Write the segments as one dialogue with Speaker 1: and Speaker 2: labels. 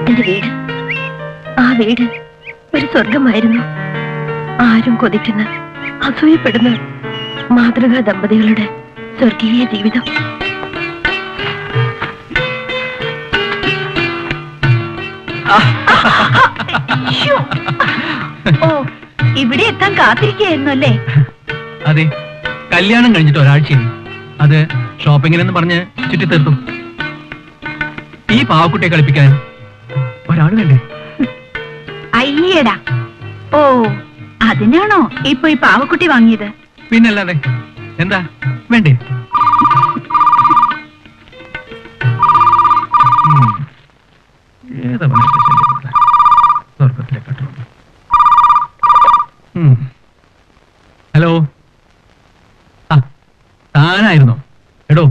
Speaker 1: എന്റെ വീട്. ആ വീട് ഒരു സ്വർഗമായിരുന്നു. ആരും കൊതിക്കുന്ന, അസൂയപ്പെടുന്ന മാതൃകാ ദമ്പതികളുടെ സ്വർഗീയ ജീവിതം. ഓ, ഇവിടെ എത്താൻ കാത്തിരിക്കുകയായിരുന്നു അല്ലേ?
Speaker 2: അതെ, കല്യാണം കഴിഞ്ഞിട്ട് ഒരാഴ്ചയായി. അത് ഷോപ്പിങ്ങിനെന്ന് പറഞ്ഞ് ചുറ്റി തീർത്തു. ഈ പാവക്കുട്ടിയെ കളിപ്പിക്കാൻ ഒരാൾ വേണ്ടേ?
Speaker 1: അയ്യടാ, ഓ അതിനാണോ ഇപ്പൊ ഈ പാവക്കുട്ടി വാങ്ങിയത്?
Speaker 2: പിന്നല്ലാതെ എന്താ വേണ്ടേ? ഏതാ സ്വർഗത്തിലെ കട്ടു. ഹലോ, ആ താനായിരുന്നോ? എടോ,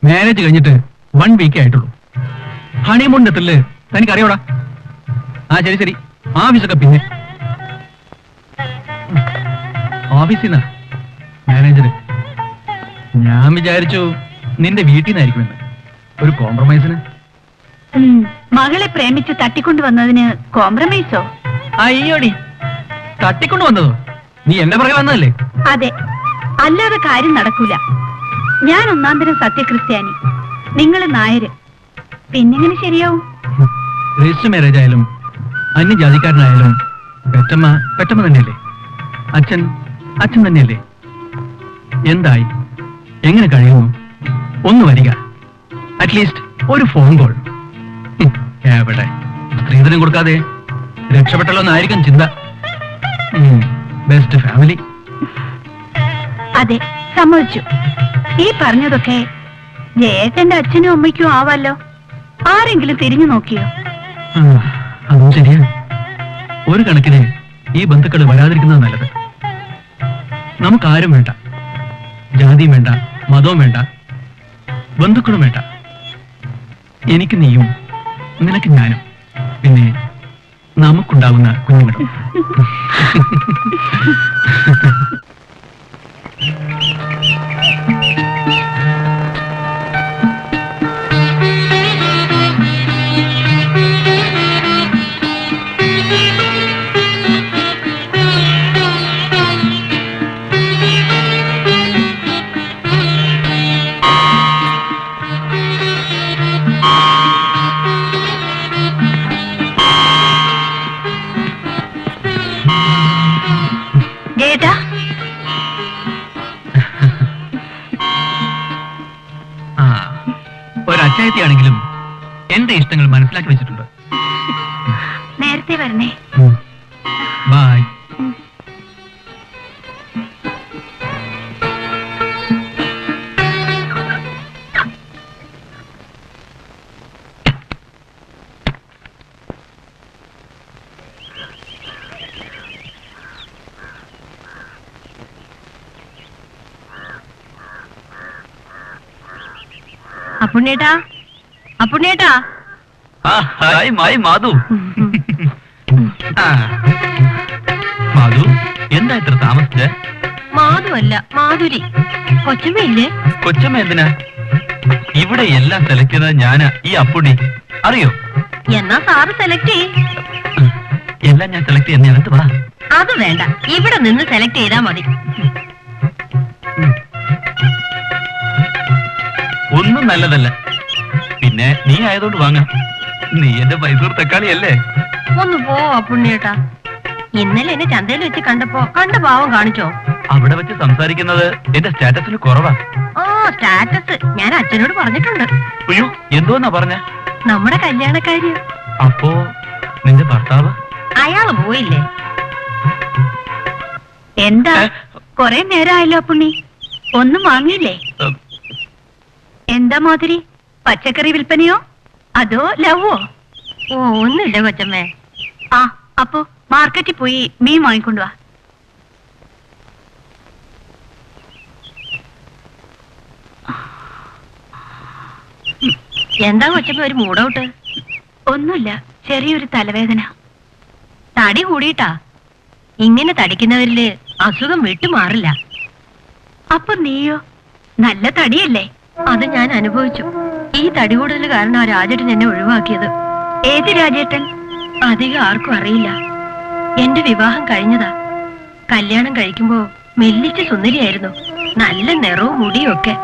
Speaker 2: മാരേജ് കഴിഞ്ഞിട്ട് 1 വീക്കേ ആയിട്ടുള്ളൂ. ഹണിമൂണിന്റെ ത്രില്ല് തനിക്കറിയോടാ? ആ ശരി ശരി, ആഫീസൊക്കെ പിന്നെ. ഓഫീസിൽ നിന്നാ മാനേജര്. ഞാൻ വിചാരിച്ചു നിന്റെ വീട്ടിൽ നിന്നായിരിക്കുമെന്ന്. ഒരു കോംപ്രമൈസിന്.
Speaker 1: മകളെ പ്രേമിച്ച് തട്ടിക്കൊണ്ടുവന്നതിന് കോംപ്രമൈസോ?
Speaker 2: അയ്യോടി, തട്ടിക്കൊണ്ടു വന്നതോ? നീ എന്റെ പുറകെ വന്നതല്ലേ?
Speaker 1: അതെ, അല്ലാതെ കാര്യം നടക്കൂല. ഞാൻ ഒന്നാന്തരം സത്യക്രിസ്ത്യാനി, നിങ്ങൾ നായര്. പിന്നെങ്ങനെ ശരിയാവും?
Speaker 2: രജിസ്റ്റർ മാരേജ് ആയാലും അന്യജാതിക്കാരനായാലും പെറ്റമ്മ പെറ്റമ്മ തന്നെയല്ലേ? അച്ഛൻ അച്ഛൻ തന്നെയല്ലേ? എന്തായി? എങ്ങനെ കഴിയുന്നു? ഒന്ന് വരിക, അറ്റ്ലീസ്റ്റ് ഒരു ഫോൺ കോൾ. എവിടെ സ്ത്രീധനം കൊടുക്കാതെ രക്ഷപ്പെട്ടല്ലോ എന്നായിരിക്കും ചിന്ത. Best family.
Speaker 1: അതെ, സമ്മതിച്ചു. ഈ പറഞ്ഞതൊക്കെ ജയേട്ടന്റെ അച്ഛനും അമ്മയ്ക്കും ആവാലോ. ആരെങ്കിലും തിരിഞ്ഞു നോക്കിയോ?
Speaker 2: അതും ശരിയാ. ഒരു കണക്കിന് ഈ ബന്ധുക്കൾ വരാതിരിക്കുന്നത് നല്ലത്. നമുക്കാരും വേണ്ട, ജാതിയും വേണ്ട, മതവും വേണ്ട, ബന്ധുക്കളും വേണ്ട. എനിക്ക് നീയും, നിനക്ക് ഞാനും, പിന്നെ നമുക്കുണ്ടാകുന്ന കുഞ്ഞുങ്ങളും. ഒരച്ചായത്തിയാണെങ്കിലും എന്റെ ഇഷ്ടങ്ങൾ മനസ്സിലാക്കി വെച്ചിട്ടുണ്ട്.
Speaker 1: നേരത്തെ വരണേ.
Speaker 2: ബൈ.
Speaker 1: അപ്പുണ്ണേട്ടാ, അപ്പുണ്ണേട്ടാ.
Speaker 2: ഹായ് മായി മാധു. മാധു, എന്താ ഇത്ര താമസിച്ചേ?
Speaker 1: മാധു അല്ല, മാധുരി. കൊച്ചമ്മയില്ലേ?
Speaker 2: കൊച്ചമ്മ എന്തിനാ ഇവിടെ? എല്ലാം സെലക്ട് ചെയ്തത് ഞാനാ, ഈ അപ്പുണ്ണി. അറിയോ?
Speaker 1: എന്നാ സാറ് സെലക്ട് ചെയ്.
Speaker 2: എല്ലാം ഞാൻ സെലക്ട് ചെയ്യുന്ന അടുത്ത് വാ.
Speaker 1: അത് വേണ്ട, ഇവിടെ നിന്ന് സെലക്ട് ചെയ്താ മതി.
Speaker 2: ഒന്നും നല്ലതല്ല, പിന്നെ നീ ആയതുകൊണ്ട് വാങ്ങാം. നീ എന്റെ മൈസൂർ തക്കാളിയല്ലേ?
Speaker 1: ഒന്ന് പോ അപ്പുണ്ണിയേട്ടാ. ഇന്നലെ എന്നെ ചന്തയിൽ വെച്ച് കണ്ടപ്പോ കണ്ട ഭാവം കാണിച്ചോ?
Speaker 2: അവിടെ വെച്ച് സംസാരിക്കുന്നത് എന്റെ സ്റ്റാറ്റസിന് കുറവാ.
Speaker 1: ആ സ്റ്റാറ്റസ് ഞാൻ അച്ഛനോട് പറഞ്ഞിട്ടുണ്ട്.
Speaker 2: അയ്യോ, എന്തോന്നാ പറഞ്ഞ?
Speaker 1: നമ്മുടെ കല്യാണക്കാര്യം.
Speaker 2: അപ്പോ നിന്റെ ഭർത്താവ്?
Speaker 1: അയാള് പോയില്ലേ? എന്താ കൊറേ നേരമായല്ലോ അപ്പുണ്ണി, ഒന്നും വാങ്ങിയില്ലേ? എന്താ മാതിരി, പച്ചക്കറി വിൽപ്പനയോ അതോ ലവോ? ഓ ഒന്നുമില്ല കൊച്ചമ്മേ. ആ അപ്പോ മാർക്കറ്റിൽ പോയി മീൻ വാങ്ങിക്കൊണ്ടുവാ. എന്താ കൊച്ചമ്മ ഒരു മൂടൗട്ട്? ഒന്നുമില്ല, ചെറിയൊരു തലവേദന. തടി കൂടിയിട്ടാ? ഇങ്ങനെ തടിക്കുന്നവരില് അസുഖം വിട്ടുമാറില്ല. അപ്പൊ നീയോ? നല്ല തടിയല്ലേ? അത് ഞാൻ അനുഭവിച്ചു. ഈ തടി കൂടുതൽ കാരണം ആ രാജേട്ടൻ എന്നെ ഒഴിവാക്കിയത്. ഏത് രാജേട്ടൻ? അധികം ആർക്കും അറിയില്ല. എന്റെ വിവാഹം കഴിഞ്ഞതാ. കല്യാണം കഴിക്കുമ്പോ മെല്ലിച്ച സുന്ദരിയായിരുന്നു, നല്ല നിറവും മുടിയും ഒക്കെ.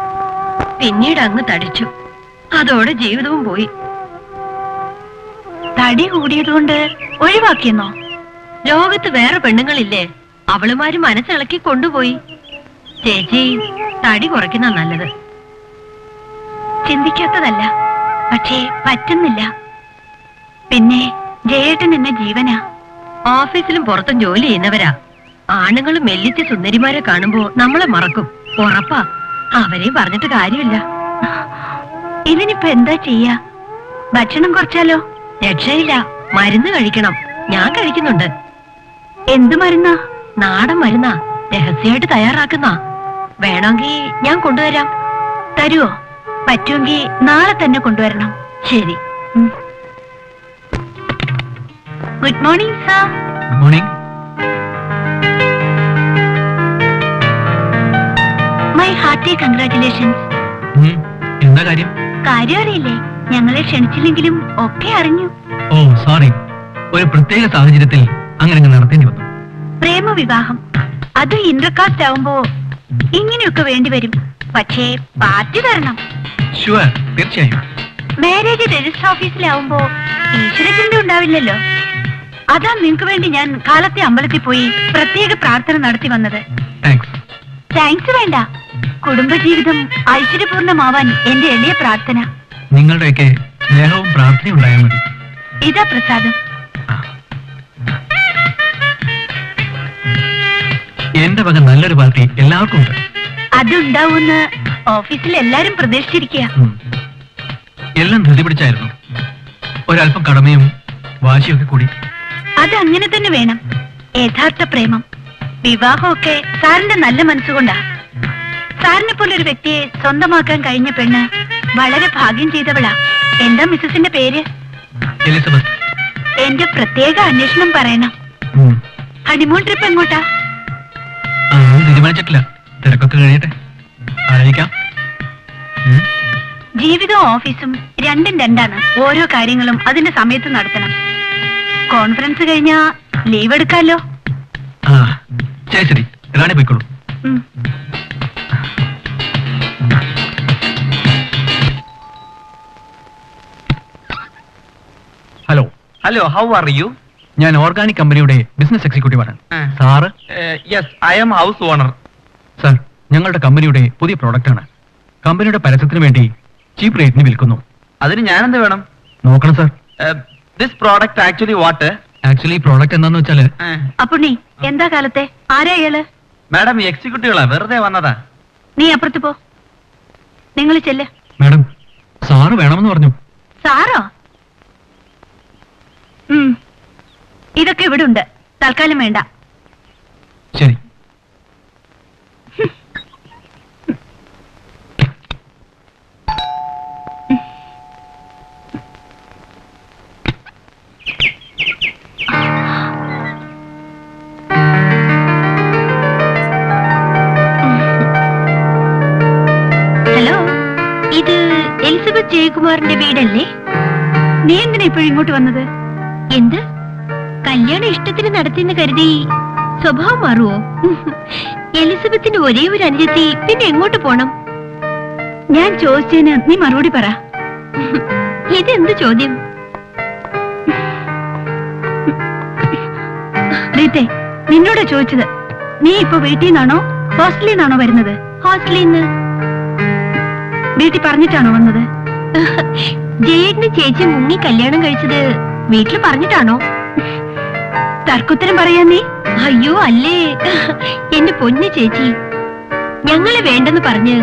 Speaker 1: പിന്നീട് അങ്ങ് തടിച്ചു, അതോടെ ജീവിതവും പോയി. തടി കൂടിയതുകൊണ്ട് ഒഴിവാക്കിയെന്നോ? ലോകത്ത് വേറെ പെണ്ണുങ്ങളില്ലേ, അവളുമാര് മനസ്സിളക്കി കൊണ്ടുപോയി. ചേച്ചി തടി കുറയ്ക്കുന്ന നല്ലത്. ചിന്തിക്കാത്തതല്ല, പക്ഷേ പറ്റുന്നില്ല. പിന്നെ ജയേട്ടൻ എന്നെ ജീവനാ. ഓഫീസിലും പുറത്തും ജോലി ചെയ്യുന്നവരാ. ആണുങ്ങളും മെല്ലിച്ച സുന്ദരിമാരെ കാണുമ്പോ നമ്മളെ മറക്കും, ഉറപ്പാ. അവരെയും പറഞ്ഞിട്ട് കാര്യമില്ല. ഇതിനിപ്പോ എന്താ ചെയ്യാ? ഭക്ഷണം കുറച്ചാലോ? രക്ഷയില്ല, മരുന്ന് കഴിക്കണം. ഞാൻ കഴിക്കുന്നുണ്ട്. എന്ത് മരുന്നാ? നാടൻ മരുന്നാ, രഹസ്യമായിട്ട് തയ്യാറാക്കുന്ന. വേണമെങ്കിൽ ഞാൻ കൊണ്ടുവരാം. തരുവോ? പറ്റുമെങ്കിൽ നാളെ തന്നെ കൊണ്ടുവരണം. ശരി. Good morning sir.
Speaker 2: Morning.
Speaker 1: My hearty congratulations.
Speaker 2: എന്താ കാര്യം?
Speaker 1: കാര്യം അറിയില്ലേ, ഞങ്ങളെ ക്ഷണിച്ചില്ലെങ്കിലും ഒക്കെ അറിഞ്ഞു.
Speaker 2: ഓ സോറി, ഒരു പ്രത്യേക സാഹചര്യത്തിൽ അങ്ങനെ നടത്തേണ്ടി വന്നു.
Speaker 1: പ്രേമവിവാഹം, അത് ഇന്റർകാസ്റ്റ് ആവുമ്പോ ഇങ്ങനെയൊക്കെ വേണ്ടി വരും. പക്ഷേ പാർട്ടി തരണം.
Speaker 2: ഷുവർ, തീർച്ചയായും.
Speaker 1: മാരേജ് രജിസ്റ്റർ ഓഫീസിലാവുമ്പോ ഈശ്വരചിന്ത ഉണ്ടാവില്ലല്ലോ. അതാ നിങ്ങക്ക് വേണ്ടി ഞാൻ കാലത്തെ അമ്പലത്തിൽ പോയി പ്രത്യേക പ്രാർത്ഥന നടത്തി വന്നത്.
Speaker 2: താങ്ക്സ്.
Speaker 1: താങ്ക്സ് വേണ്ട, കുടുംബജീവിതം ഐശ്വര്യപൂർണമാവാൻ എന്റെ എളിയ പ്രാർത്ഥന.
Speaker 2: നിങ്ങളുടെയൊക്കെ സ്നേഹവും പ്രാർത്ഥനയും ഉണ്ടായാൽ മതി.
Speaker 1: ഇതാ പ്രസാദം.
Speaker 2: എന്റെ വക നല്ലൊരു പാർട്ടി എല്ലാവർക്കും ഉണ്ട്.
Speaker 1: അതുണ്ടാവുമെന്ന് ഓഫീസിൽ എല്ലാരും പ്രതീക്ഷിച്ചിരിക്കുക.
Speaker 2: എല്ലാം ധൃതി പിടിച്ചായിരുന്നു. ഒരല്പം കടമയും വാശിയൊക്കെ കൂടി.
Speaker 1: അതങ്ങനെ തന്നെ വേണം. യഥാർത്ഥ പ്രേമം, വിവാഹമൊക്കെ സാറിന്റെ നല്ല മനസ്സുകൊണ്ടാ. സാറിനെ പോലെ ഒരു വ്യക്തിയെ സ്വന്തമാക്കാൻ കഴിഞ്ഞ പെണ്ണ് വളരെ ഭാഗ്യം ചെയ്തവളാ. എന്താ മിസ്സസിന്റെ പേര്?
Speaker 2: എലിസബത്ത്.
Speaker 1: എന്റെ പ്രത്യേക അന്വേഷണം പറയണം. ഹണിമൂൺ ട്രിപ്പ് എങ്ങോട്ടാ?
Speaker 2: തീരുമാനിച്ചിട്ടില്ല, തിരക്കൊക്കെ കഴിയട്ടെ, ആലോചിക്കാം.
Speaker 1: ജീവിതവും ഓഫീസും രണ്ടും രണ്ടാണ്. ഓരോ കാര്യങ്ങളും അതിന്റെ സമയത്ത് നടത്തണം. കോൺഫറൻസ് കഴിഞ്ഞാ ലീവ് എടുക്കാലോ.
Speaker 2: ആ ശരി ശരി, റാണി പോയിക്കോളൂ. Hello.
Speaker 3: Hello, how are you?
Speaker 2: ഞാൻ ഓർഗാനിക് കമ്പനിയുടെ ബിസിനസ് എക്സിക്യൂട്ടീവ് ആണ്. Sir?
Speaker 3: Yes, I am house owner.
Speaker 2: Sir, ഞങ്ങളുടെ കമ്പനിയുടെ പുതിയ പ്രോഡക്റ്റ് ആണ്. കമ്പനിയുടെ പരസ്യത്തിന് വേണ്ടി ചീപ്പ് റേറ്റിന് വിൽക്കുന്നു.
Speaker 3: അതിന് ഞാനെന്ത് വേണം?
Speaker 2: നോക്കണം sir.
Speaker 3: This product actually what?
Speaker 2: Actually product എന്താന്ന് വെച്ചാല്.
Speaker 1: അപ്പുണ്ണി, എന്താ കാലത്തെ? ആരാ അയാള്?
Speaker 3: മാഡം, എക്സിക്യൂട്ടീവുകളാ, വെറുതെ വന്നതാ.
Speaker 1: നീ അപ്പുറത്ത് പോ. നിങ്ങൾ ചെല്ല്.
Speaker 2: മാഡം, സാറ് വേണമെന്ന് പറഞ്ഞു.
Speaker 1: സാറോ? ഇതൊക്കെ ഇവിടെ ഉണ്ട്, തൽക്കാലം വേണ്ട.
Speaker 2: ശരി.
Speaker 1: ഹലോ, ഇത് എലിസബത്ത് ജയകുമാറിന്റെ വീടല്ലേ? നീ എന്തിനാ ഇപ്പോഴും ഇങ്ങോട്ട് വന്നത്? എന്ത്? കല്യാണം ഇഷ്ടത്തിന് നടത്തിയെന്ന് കരുതി സ്വഭാവം മാറുവോ? എലിസബത്തിന്റെ ഒരേ ഒരു അനുജത്തി, പിന്നെ എങ്ങോട്ട് പോണം? ഞാൻ ചോദിച്ചതിന് നീ മറുപടി പറ. ഇതെന്ത് ചോദ്യം? റീത്തെ, നിന്നോടാ ചോദിച്ചത്. നീ ഇപ്പൊ വീട്ടിൽ നിന്നാണോ ഹോസ്റ്റലിൽ നിന്നാണോ വരുന്നത്? ഹോസ്റ്റലിൽ നിന്ന്. വീട്ടിൽ പറഞ്ഞിട്ടാണോ വന്നത്? ജയേട്ടന് ചേച്ചി മുങ്ങി കല്യാണം കഴിച്ചത് വീട്ടിൽ പറഞ്ഞിട്ടാണോ? തർക്കുത്തരം പറയാ നീ? അയ്യോ അല്ലേ, എന്റെ പൊന്നു ചേച്ചി, ഞങ്ങളെ വേണ്ടെന്ന് പറഞ്ഞ്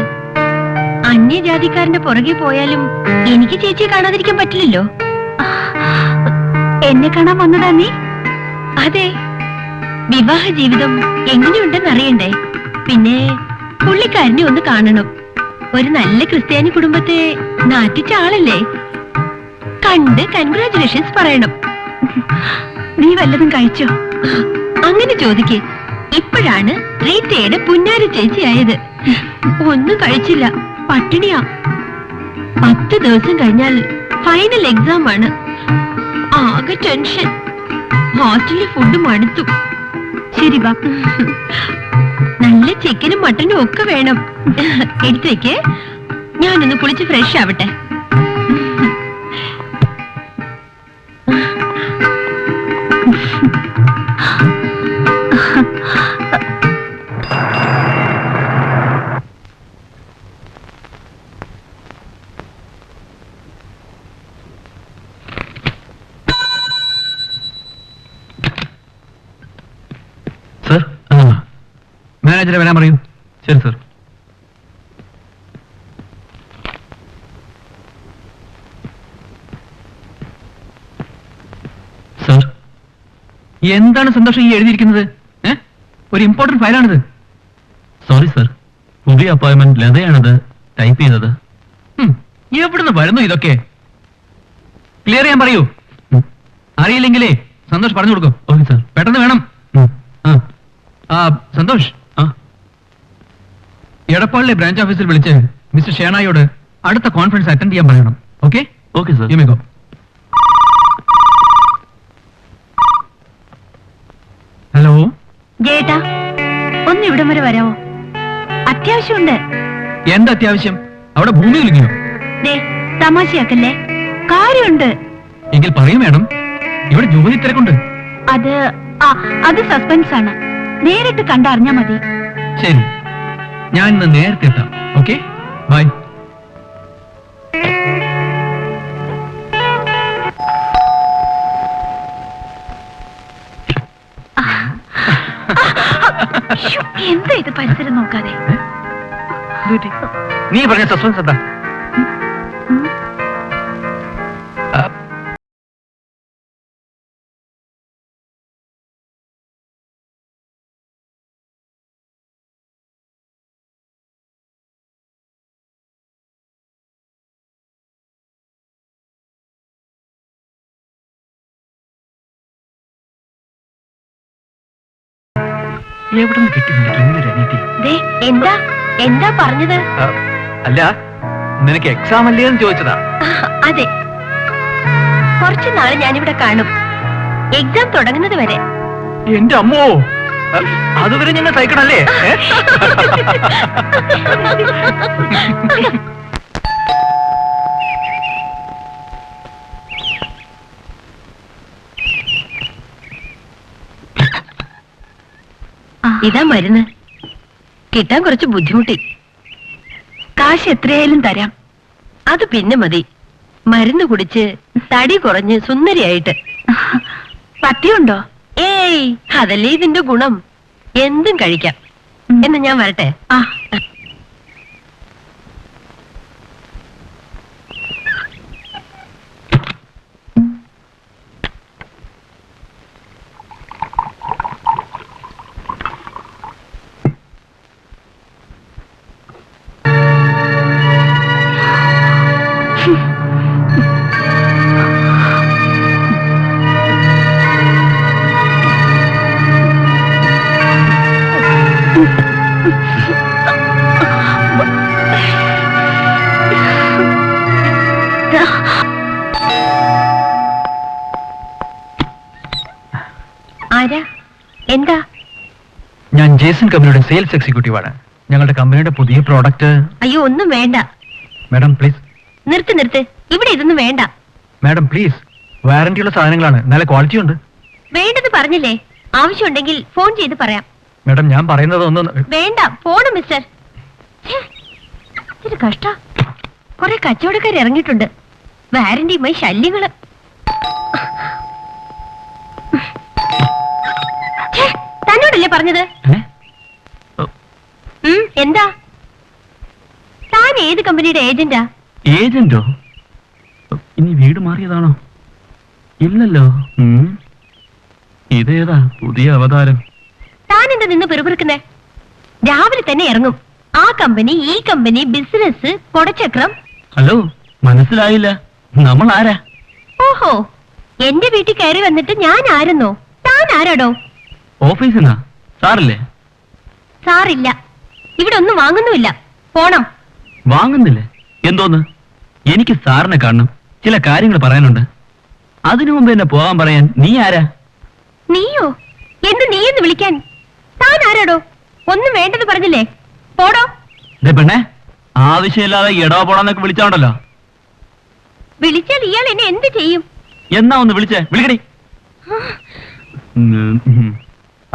Speaker 1: അന്യജാതിക്കാരന്റെ പുറകെ പോയാലും എനിക്ക് ചേച്ചിയെ കാണാതിരിക്കാൻ പറ്റില്ലല്ലോ. എന്നെ കാണാൻ വന്നതാ നീ? അതെ. വിവാഹ ജീവിതം എങ്ങനെയുണ്ടെന്ന് അറിയണ്ടേ? പിന്നെ പുള്ളിക്കാരനെ ഒന്ന് കാണണം. ഒരു നല്ല ക്രിസ്ത്യാനി കുടുംബത്തെ നാട്ടിച്ച ആളല്ലേ, കണ്ട് കൺഗ്രാറ്റുലേഷൻസ് പറയണം. നീ വല്ലതും കഴിച്ചോ? അങ്ങനെ ചോദിക്കേ. ഇപ്പോഴാണ് റീറ്റയുടെ പുന്നാരി ചേച്ചിയായത്. ഒന്നും കഴിച്ചില്ല, പട്ടിണിയാ. 10 ദിവസം കഴിഞ്ഞാൽ ഫൈനൽ എക്സാം ആണ്. ആകെ ടെൻഷൻ. ഹോസ്റ്റലിലെ ഫുഡ് മടുത്തു. ശരി ബാ, നല്ല ചിക്കനും മട്ടനും ഒക്കെ വേണം. എടുത്തു വെക്ക്, ഞാനൊന്ന് കുളിച്ച് ഫ്രഷ് ആവട്ടെ.
Speaker 2: സർ, മാനേജറെ വരാൻ പറയൂ. ശരി സർ. സർ, എന്താണ് സന്തോഷം ഈ എഴുതിയിരിക്കുന്നത്? ഒരു ഇമ്പോർട്ടന്റ് ഫയലാണിത്. സോറി സർ, പുതിയ അപ്പോയിന്റ്മെന്റ് ലതയാണത് ടൈപ്പ് ചെയ്തത്. എവിടുന്ന് വരുന്നു ഇതൊക്കെ? ക്ലിയർ ചെയ്യാൻ പറയൂ. അറിയില്ലെങ്കിലേ സന്തോഷ് പറഞ്ഞു കൊടുക്കും. ഓക്കെ സർ, പെട്ടെന്ന് വേണം. സന്തോഷ്, എടപ്പാളിലെ ബ്രാഞ്ച് ഓഫീസിൽ വിളിച്ച് മിസ്റ്റർ ഷേണായോട് അടുത്ത കോൺഫറൻസ് അറ്റൻഡ് ചെയ്യാൻ പറയണം. Okay? Okay sir. You may go. Hello
Speaker 1: ജയേട്ടാ, ഒന്ന് ഇവിടം വരെ വരാമോ? അത്യാവശ്യമുണ്ട്.
Speaker 2: എന്താ അത്യാവശ്യം? അവിടെ ഭൂമി കുലുങ്ങിയോ?
Speaker 1: തമാശയാക്കല്ലേ, കാര്യമുണ്ട്.
Speaker 2: എങ്കിൽ പറയൂ മാഡം, ഇവിടെ ജോലി തിരക്കുണ്ട്.
Speaker 1: അത് സസ്പെൻസ് ആണ്. നേരിട്ട് കണ്ടറിഞ്ഞാ മതി.
Speaker 2: ശരി, ഞാൻ ഇന്ന് നേരത്തെ എത്താം. Okay, bye.
Speaker 1: എന്താ ഇത് പരിസരം നോക്കാതെ?
Speaker 3: നീ പറഞ്ഞ സസ്പെൻസ് എന്താ?
Speaker 2: എവിടെ നിന്ന് കിട്ടി നിനക്ക് ഇങ്ങനൊരു അനീതി?
Speaker 1: എന്താ എന്താ പറഞ്ഞത്?
Speaker 3: അല്ല, നിനക്ക് എക്സാം അല്ലേ എന്ന് ചോദിച്ചതാ.
Speaker 1: അതെ, കുറച്ചു നാള് ഞാനിവിടെ കാണും, എക്സാം തുടങ്ങുന്നത് വരെ.
Speaker 3: എന്റെ അമ്മോ, അതുവരെ ഞങ്ങൾ സഹിക്കണല്ലേ?
Speaker 1: ഇതാ മരുന്ന്. കിട്ടാൻ കുറച്ച് ബുദ്ധിമുട്ടി. കാശ് എത്രയായാലും തരാം. അത് പിന്നെ മതി. മരുന്ന് കുടിച്ച് തടി കുറഞ്ഞ് സുന്ദരിയായിട്ട്. പറ്റിയുണ്ടോ? ഏയ്, അതല്ലേ ഇതിന്റെ ഗുണം. എന്തും കഴിക്കാം. എന്ന് ഞാൻ വരട്ടെ. ആരാ? എന്താ?
Speaker 2: ഞാൻ ജേസൺ കമ്പനിയുടെ സെയിൽസ് എക്സിക്യൂട്ടീവ് ആണ്. ഞങ്ങളുടെ കമ്പനിയുടെ പുതിയ പ്രോഡക്റ്റ്.
Speaker 1: അയ്യോ, ഒന്നും വേണ്ട.
Speaker 2: Madam please.
Speaker 1: നിർത്ത്. ഇവിടെ ഇതൊന്നും വേണ്ട.
Speaker 2: മാഡം പ്ലീസ്, വാറന്റിയുള്ള സാധനങ്ങളാണ്, നല്ല ക്വാളിറ്റി ഉണ്ട്.
Speaker 1: വേണ്ടത് പറഞ്ഞില്ലേ? ആവശ്യമുണ്ടെങ്കിൽ ഫോൺ ചെയ്ത് പറയാം.
Speaker 2: മാഡം, ഞാൻ പറയുന്നത് ഒന്ന്.
Speaker 1: വേണ്ട, പോണം മിസ്റ്റർ. ഇത് കഷ്ട. കുറെ കച്ചവടക്കാർ ഇറങ്ങിയിട്ടുണ്ട്. വാറന്റിയുമായി ശല്യങ്ങള്. തന്നോടല്ലേ പറഞ്ഞത്? എന്താ? താൻ ഏത് കമ്പനിയുടെ ഏജന്റാ?
Speaker 2: ഏജന്റോ? ഇനി വീട് മാറിയതാണോ? ഇല്ലല്ലോ. ഇതേതാ പുതിയ അവതാരം?
Speaker 1: താൻ എന്താ നിന്ന് പെറുപിറുക്കുന്നേ? രാവിലെ തന്നെ ഇറങ്ങും. ആ കമ്പനി, ഈ കമ്പനി, ബിസിനസ്, കൊടച്ചക്രം.
Speaker 2: ഹലോ, മനസ്സിലായില്ല. നമ്മൾ ആരാ?
Speaker 1: ഓഹോ, എന്റെ വീട്ടിൽ കയറി വന്നിട്ട് ഞാൻ ആരെന്നോ? താൻ ആരാടോ?
Speaker 2: ഓഫീസിനാ? സാറില്ലേ?
Speaker 1: സാറില്ല. ഇവിടെ ഒന്നും വാങ്ങുന്നുമില്ല. പോണം.
Speaker 2: വാങ്ങുന്നില്ലേ? എന്തോന്ന്? എനിക്ക് സാറിനെ കാണണം, ചില കാര്യങ്ങൾ പറയാനുണ്ട്. അതിനു മുമ്പ് എന്നെ പോകാൻ പറയാൻ നീ ആരാ?
Speaker 1: നീയോ? എന്ത് നീയെന്ന് വിളിക്കാൻ? താൻ ആരാടോ? ഒന്നും വേണ്ടെന്ന് പറഞ്ഞില്ലേ? പോടോ.
Speaker 2: ദേ പെണ്ണെ, ആവശ്യമില്ലാതെ എടോ പോടാന്നൊക്കെ വിളിച്ചോണ്ടല്ലോ.
Speaker 1: വിളിച്ചാൽ ഇയാൾ എന്നെ എന്ത് ചെയ്യും?
Speaker 2: എന്നാ ഒന്ന് വിളിച്ചേ, വിളിക്കടി.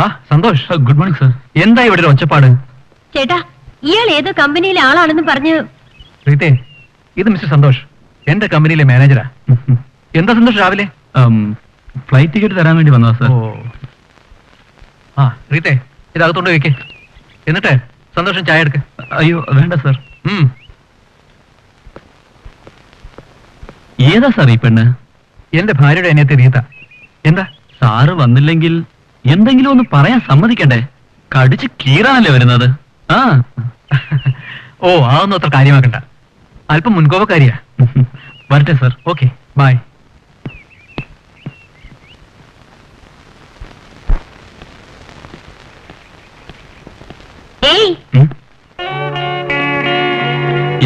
Speaker 3: ആ സന്തോഷ്,
Speaker 2: ഗുഡ് മോർണിംഗ് സർ.
Speaker 3: എന്താ ഇവിടെ ഒരു ഒച്ചപ്പാട്?
Speaker 1: ചേട്ടാ, ഇയാൾ ഏതോ കമ്പനിയിലെ ആളാണെന്ന് പറഞ്ഞ്.
Speaker 3: റീത്തേ, ഇത് മിസ്റ്റർ സന്തോഷ്, എന്റെ കമ്പനിയിലെ മാനേജരാ. എന്താ സന്തോഷ് രാവിലെ?
Speaker 2: ഫ്ലൈറ്റ് ടിക്കറ്റ് തരാൻ വേണ്ടി വന്നതാ സർ.
Speaker 3: ആ റീത്തേ, ഇതകത്തോണ്ട് വെക്കേ. എന്നിട്ട് സന്തോഷം ചായ എടുക്ക.
Speaker 2: അയ്യോ വേണ്ട സർ. ഏതാ സാർ ഈ പെണ്ണ്?
Speaker 3: എന്റെ ഭാര്യയുടെ അനിയത്തി റീത്ത. എന്താ?
Speaker 2: സാറ് വന്നില്ലെങ്കിൽ എന്തെങ്കിലും ഒന്ന് പറയാൻ സമ്മതിക്കണ്ടേ? കടിച്ച് കീറാനല്ലേ വരുന്നത്? ആ
Speaker 3: ഓ, അതൊന്നും അത്ര കാര്യമാക്കണ്ട. അല്പം മുൻകോപക്കാരിയാ.
Speaker 2: വരട്ടെ സർ.
Speaker 3: Okay, by.
Speaker 1: ഏയ്,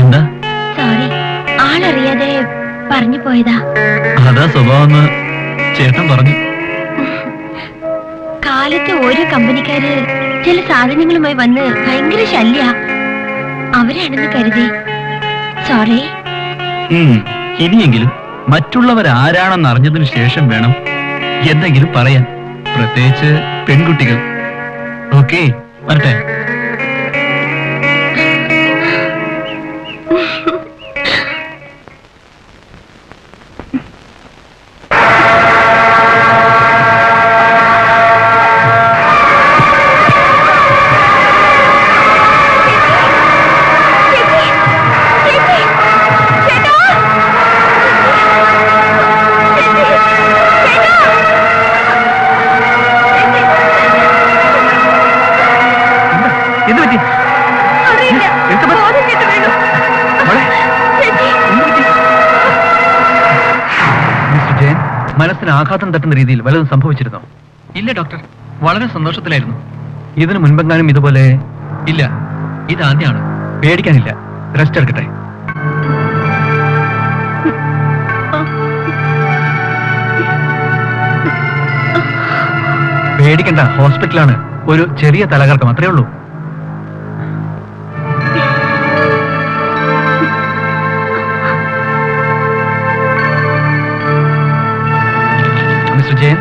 Speaker 2: എന്താ?
Speaker 1: സോറി, ആളറിയാതെ പറഞ്ഞു പോയതാ.
Speaker 2: അതാ സ്വഭാവം ചേട്ടൻ പറഞ്ഞു.
Speaker 1: കാലത്ത് ഓരോ കമ്പനിക്കാര് ചില സാധനങ്ങളുമായി വന്ന് ഭയങ്കര ശല്യ. അവരാണെന്ന് കരുതി. സോറി.
Speaker 2: ഇനിയെങ്കിലും മറ്റുള്ളവരാരാണെന്ന് അറിഞ്ഞതിന് ശേഷം വേണം എന്തെങ്കിലും പറയാൻ, പ്രത്യേകിച്ച് പെൺകുട്ടികൾ. ഓക്കെ, വരട്ടെ.
Speaker 3: എന്ത് പറ്റി? മിസ്റ്റർ ജയൻ, മനസ്സിന് ആഘാതം തട്ടുന്ന രീതിയിൽ വല്ലതും സംഭവിച്ചിരുന്നോ?
Speaker 2: ഇല്ല ഡോക്ടർ, വളരെ സന്തോഷത്തിലായിരുന്നു.
Speaker 3: ഇതിനു മുൻപെങ്ങാനും ഇതുപോലെ?
Speaker 2: ഇല്ല, ഇതാദ്യമാണ്.
Speaker 3: പേടിക്കാനില്ല, റെസ്റ്റ് എടുക്കട്ടെ. പേടിക്കണ്ട, ഹോസ്പിറ്റലാണ്. ഒരു ചെറിയ തലകറക്കം, അത്രേ ഉള്ളൂ. മിസ്റ്റർ ജയൻ,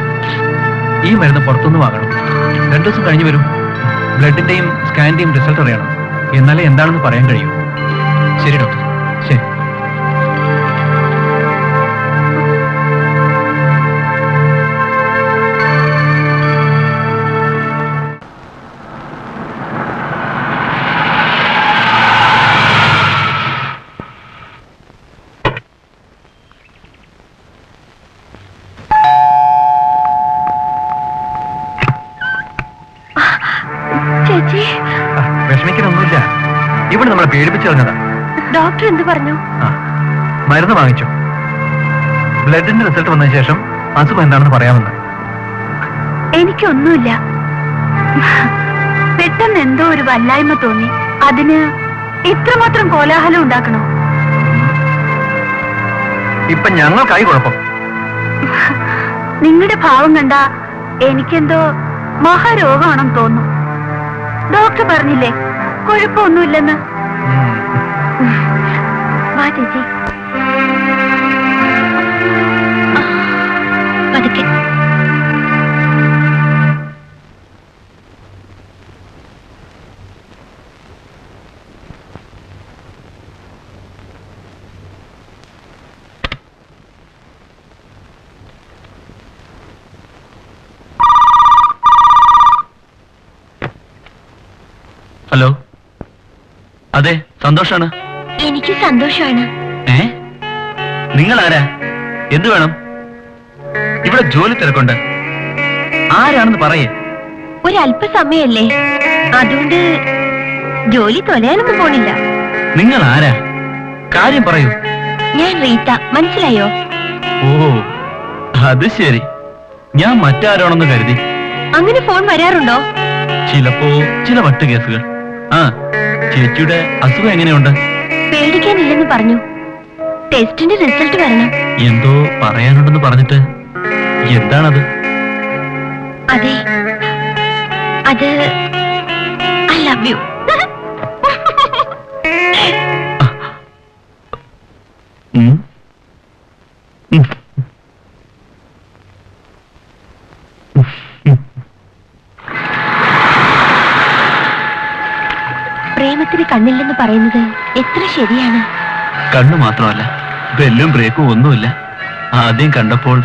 Speaker 3: ഈ മരുന്ന് പുറത്തുനിന്ന് വാങ്ങണം. 2 ദിവസം കഴിഞ്ഞ് വരും. ബ്ലഡിന്റെയും സ്കാനിന്റെയും റിസൾട്ട് അറിയണം. എന്നാലേ എന്താണെന്ന് പറയാൻ കഴിയൂ.
Speaker 2: ശരി ഡോക്ടർ.
Speaker 3: ശരി.
Speaker 1: ചേച്ചി,
Speaker 3: വിഷമിക്കാനൊന്നുമില്ല. ഇവിടെ നമ്മളെ പേടിപ്പിച്ചു കളഞ്ഞതാ.
Speaker 1: ഡോക്ടർ എന്ത് പറഞ്ഞു?
Speaker 3: ആ, മരുന്ന് വാങ്ങിച്ചു. ബ്ലഡിന്റെ റിസൾട്ട് വന്നതിന് ശേഷം അസുഖം എന്താണെന്ന് പറയാമെന്ന്.
Speaker 1: എനിക്കൊന്നുമില്ല. പെട്ടെന്ന് എന്തോ ഒരു വല്ലായ്മ തോന്നി. അതിന് ഇത്രമാത്രം കോലാഹലം ഉണ്ടാക്കണോ?
Speaker 3: ഇപ്പൊ ഞങ്ങൾക്കായി കുഴപ്പം.
Speaker 1: നിങ്ങളുടെ ഭാവം കണ്ട എനിക്കെന്തോ മഹാരോഗമാണെന്ന് തോന്നുന്നു. ഡോക്ടർ പറഞ്ഞില്ലേ കുഴപ്പമൊന്നുമില്ലെന്ന്. വാ ചേച്ചി, പതുക്കെ.
Speaker 2: ഹലോ, അതെ സന്തോഷാണ്.
Speaker 1: എനിക്ക് സന്തോഷമാണ്.
Speaker 2: നിങ്ങൾ ആരാ? എന്ത് വേണം? ഇവിടെ ജോലി തിരക്കുണ്ട്. ആരാണെന്ന് പറയേ.
Speaker 1: ഒരല്പസമയല്ലേ, അതുകൊണ്ട് ജോലി തൊലയാനൊന്നും പോണില്ല.
Speaker 2: നിങ്ങൾ ആരാ? കാര്യം പറയൂ.
Speaker 1: ഞാൻ റീത്ത, മനസ്സിലായോ?
Speaker 2: ഓ അത് ശരി, ഞാൻ മറ്റാരാണെന്ന് കരുതി.
Speaker 1: അങ്ങനെ ഫോൺ വരാറുണ്ടോ?
Speaker 2: ചിലപ്പോ ചില വട്ട് കേസുകൾ. ആ, ചേച്ചിയുടെ അസുഖം എങ്ങനെയുണ്ട്?
Speaker 1: പേടിക്കാനില്ലെന്ന് പറഞ്ഞു. ടെസ്റ്റിന്റെ റിസൾട്ട് വരണം.
Speaker 2: എന്തോ പറയാനുണ്ടെന്ന് പറഞ്ഞിട്ട് എന്താണത്?
Speaker 1: അതെ, അത് ഐ ലവ് യു.
Speaker 2: ഉം. ഉം.
Speaker 1: പ്രേമത്തിന് കണ്ണില്ലെന്ന് പറയുന്നത് എത്ര ശരിയാണ്.
Speaker 2: കണ്ണു മാത്രമല്ല, ബെല്ലും ബ്രേക്കും ഒന്നുമില്ല. ആദ്യം കണ്ടപ്പോൾ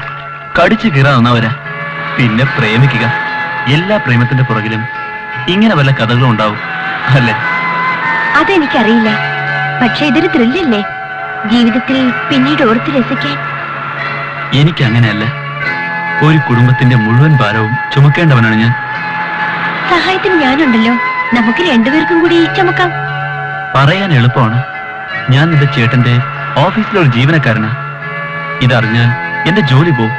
Speaker 2: കടിച്ചു കീറാവുന്നവരാ, പിന്നെ പ്രേമിക്കുക. എല്ലാ പ്രേമത്തിന്റെ പുറകിലും ഇങ്ങനെ വല്ല കഥകളും ഉണ്ടാവും അല്ലേ?
Speaker 1: അതെനിക്കറിയില്ല, പക്ഷെ ഇതൊരു ത്രില്ലല്ലേ, ജീവിതത്തിൽ പിന്നീട് ഓർത്ത് രസിക്കാൻ.
Speaker 2: എനിക്കങ്ങനെയല്ല. ഒരു കുടുംബത്തിന്റെ മുഴുവൻ ഭാരവും ചുമക്കേണ്ടവനാണ് ഞാൻ.
Speaker 1: സഹായത്തിന് ഞാനുണ്ടല്ലോ, നമുക്ക് രണ്ടുപേർക്കും കൂടി ചുമക്കാം.
Speaker 2: പറയാൻ എളുപ്പമാണ്. ഞാൻ നിന്റെ ചേട്ടന്റെ ഓഫീസിലൊരു ജീവനക്കാരനാ. ഇതറിഞ്ഞാൽ എന്റെ ജോലി പോവും.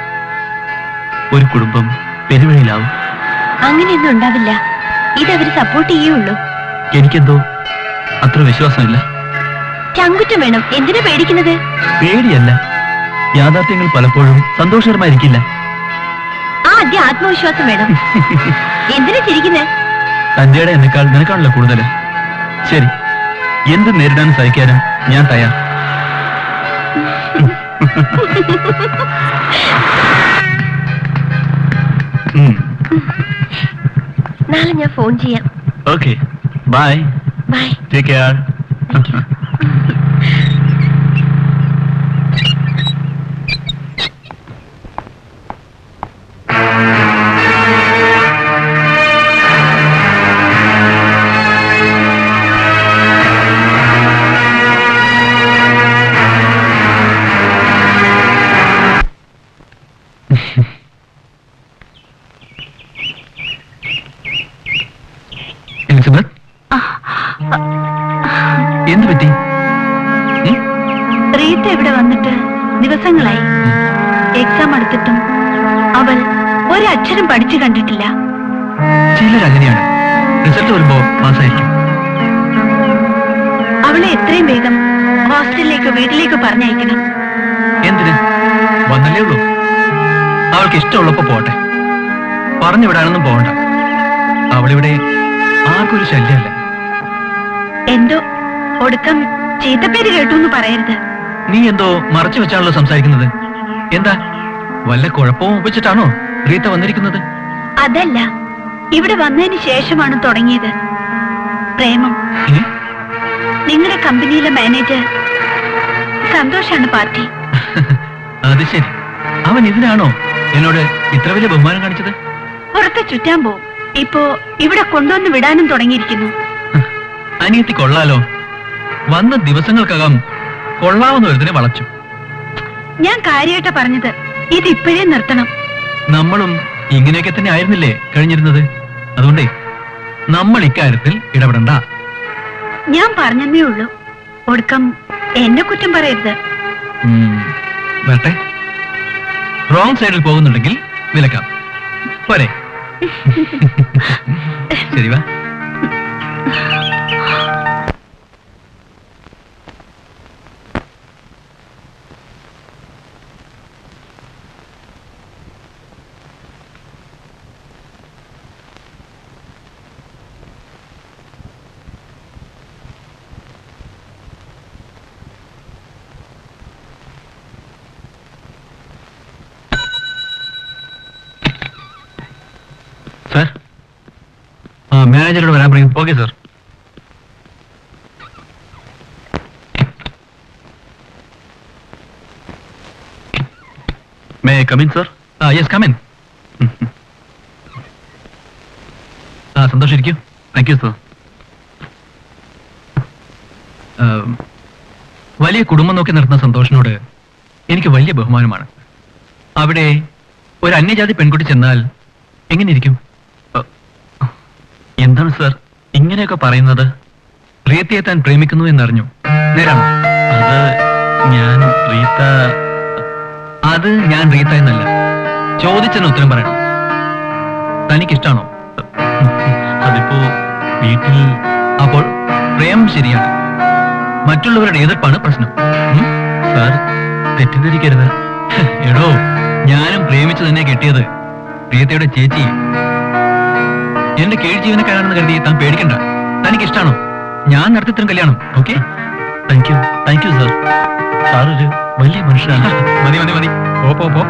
Speaker 2: ഒരു കുടുംബം പെരുവഴിയിലാവും.
Speaker 1: അങ്ങനെയൊന്നും ഉണ്ടാവില്ല, ഇതവര് സപ്പോർട്ട് ചെയ്യുള്ളൂ.
Speaker 2: എനിക്കെന്തോ അത്ര വിശ്വാസമില്ല.
Speaker 1: ചങ്കുറ്റം വേണം, എന്തിനാ പേടിക്കുന്നത്?
Speaker 2: പേടിയല്ല, യാഥാർത്ഥ്യങ്ങൾ പലപ്പോഴും സന്തോഷകരമായിരിക്കില്ല.
Speaker 1: ആദ്യം ആത്മവിശ്വാസം വേണം. എന്തിനാ ചിരിക്കുന്നേ?
Speaker 2: തന്റെയുടെ എന്നെക്കാൾ നിനക്കാണല്ലോ കൂടുതൽ. ശരി, എന്ത് നേരിടാനും സഹിക്കാനും ഞാൻ തയ്യാർ.
Speaker 1: നാളെ ഞാൻ ഫോൺ ചെയ്യാം.
Speaker 2: Okay, bye.
Speaker 1: Bye.
Speaker 2: Take care. Elizabeth, എന്ത് പറ്റി?
Speaker 1: റീത്ത ഇവിടെ വന്നിട്ട് ദിവസങ്ങളായി. എക്സാം എടുത്തിട്ടും അവൾ ഒരക്ഷരം പഠിച്ചു കണ്ടിട്ടില്ല.
Speaker 2: ചിലരങ്ങനെയാണ്, റിസൾട്ട് വരുമ്പോ പാസ്സായിരിക്കും.
Speaker 1: അവളെ എത്രയും വേഗം ഹോസ്റ്റലിലേക്ക് വീട്ടിലേക്ക് പറഞ്ഞയക്കണം.
Speaker 2: എന്തിന്? വന്നല്ലേ ഉള്ളൂ. അവൾക്ക് ഇഷ്ടമുള്ളപ്പോ പോട്ടെ, പറഞ്ഞു വിടാനൊന്നും പോകണ്ട. അവളിവിടെ ആർക്കൊരു ശല്യമല്ല.
Speaker 1: എന്തോ ഒടുക്കം ചീത്തപ്പേര് കേട്ടു എന്ന് പറയരുത്.
Speaker 2: നീ എന്തോ മറച്ചു വെച്ചാണല്ലോ സംസാരിക്കുന്നത്. എന്താ, വല്ല കുഴപ്പവും ഒപ്പിച്ചിട്ടാണോ റീത്ത വന്നിരിക്കുന്നത്?
Speaker 1: അതല്ല, ഇവിടെ വന്നതിന് ശേഷമാണ് തുടങ്ങിയത് പ്രേമം. നിങ്ങളുടെ കമ്പനിയിലെ മാനേജർ സന്തോഷാണ് പാർട്ടി.
Speaker 2: അത് ശരി, അവൻ ഇതിനാണോ എന്നോട് ഇത്ര വലിയ ബഹുമാനം കാണിച്ചത്?
Speaker 1: പുറത്ത് ചുറ്റാൻ പോവും. ഇപ്പോ ഇവിടെ കൊണ്ടുവന്ന് വിടാനും തുടങ്ങിയിരിക്കുന്നു.
Speaker 2: അനിയത്തി കൊള്ളാലോ, വന്ന ദിവസങ്ങൾക്കകം കൊള്ളാവുന്ന ഒരുത്തിനെ വളച്ചു.
Speaker 1: ഞാൻ കാര്യമായിട്ടാ പറഞ്ഞത്, ഇതിപ്പോഴേ നിർത്തണം.
Speaker 2: നമ്മളും ഇങ്ങനെയൊക്കെ തന്നെ ആയിരുന്നില്ലേ കഴിഞ്ഞിരുന്നത്? അതുകൊണ്ടേ നമ്മൾ ഇക്കാര്യത്തിൽ ഇടപെടണ്ട.
Speaker 1: ഞാൻ പറഞ്ഞതേ ഉള്ളൂ, ഒടുക്കം എന്നെ കുറ്റം പറയരുത്.
Speaker 2: വരട്ടെ, റോങ് സൈഡിൽ പോകുന്നുണ്ടെങ്കിൽ വിലക്കാം പോരെ? ശരി, വാ. സർ, മാനേജറോട് വരാൻ പറയും. Okay sir. May I come in sir? Yes, come in. സന്തോഷം, ഇരിക്കൂ. Thank you sir. വലിയ കുടുംബം നോക്കി നടത്തുന്ന സന്തോഷിനോട് എനിക്ക് വലിയ ബഹുമാനമാണ്. അവിടെ ഒരു അന്യജാതി പെൺകുട്ടി ചെന്നാൽ എങ്ങനെ ഇരിക്കും? എന്താണ് സർ ഇങ്ങനെയൊക്കെ പറയുന്നത്? റീത്തയെ താൻ പ്രേമിക്കുന്നു എന്നറിഞ്ഞു, നേരാണോ? അത് ഞാൻ റീത്ത എന്നല്ല, ചോദിച്ചതിന് ഉത്തരം പറയണം. തനിക്കിഷ്ടാണോ? അതിപ്പോ വീട്ടിൽ. അപ്പോൾ പ്രേമം ശരിയാണ്, മറ്റുള്ളവരുടെ എതിർപ്പാണ് പ്രശ്നം. സാർ തെറ്റിദ്ധരിക്കരുത്. എടോ, ഞാനും പ്രേമിച്ചു തന്നെ കെട്ടിയത് പ്രിയതയുടെ ചേച്ചി. എന്റെ കീഴ് ജീവനക്കാരാണെന്ന് കരുതി താൻ പേടിക്കണ്ട. തനിക്ക് ഇഷ്ടാണോ? ഞാൻ നടത്തിത്തരും കല്യാണം. Okay? Thank you sir. Sir ഒരു വലിയ മനുഷ്യനാണ്. മതി മതി മതി, പോ.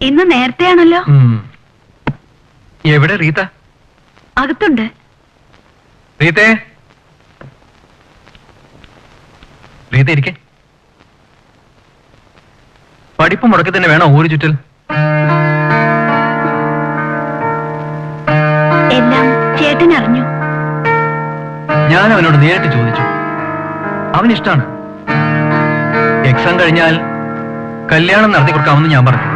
Speaker 1: ഇന്ന് നേരത്തെയാണല്ലോ.
Speaker 3: എവിടെ റീത്ത?
Speaker 1: അകത്തുണ്ട്.
Speaker 3: റീത്തേ, റീത്ത ഇരിക്കെ. പഠിപ്പ് മുടക്കി തന്നെ വേണോ ഊരു ചുറ്റൽ?
Speaker 1: എല്ലാം ചേട്ടൻ അറിഞ്ഞു.
Speaker 3: ഞാൻ അവനോട് നേരിട്ട് ചോദിച്ചു. അവനിഷ്ടാണ്. എക്സാം കഴിഞ്ഞാൽ കല്യാണം നടത്തി കൊടുക്കാമെന്ന് ഞാൻ പറഞ്ഞു.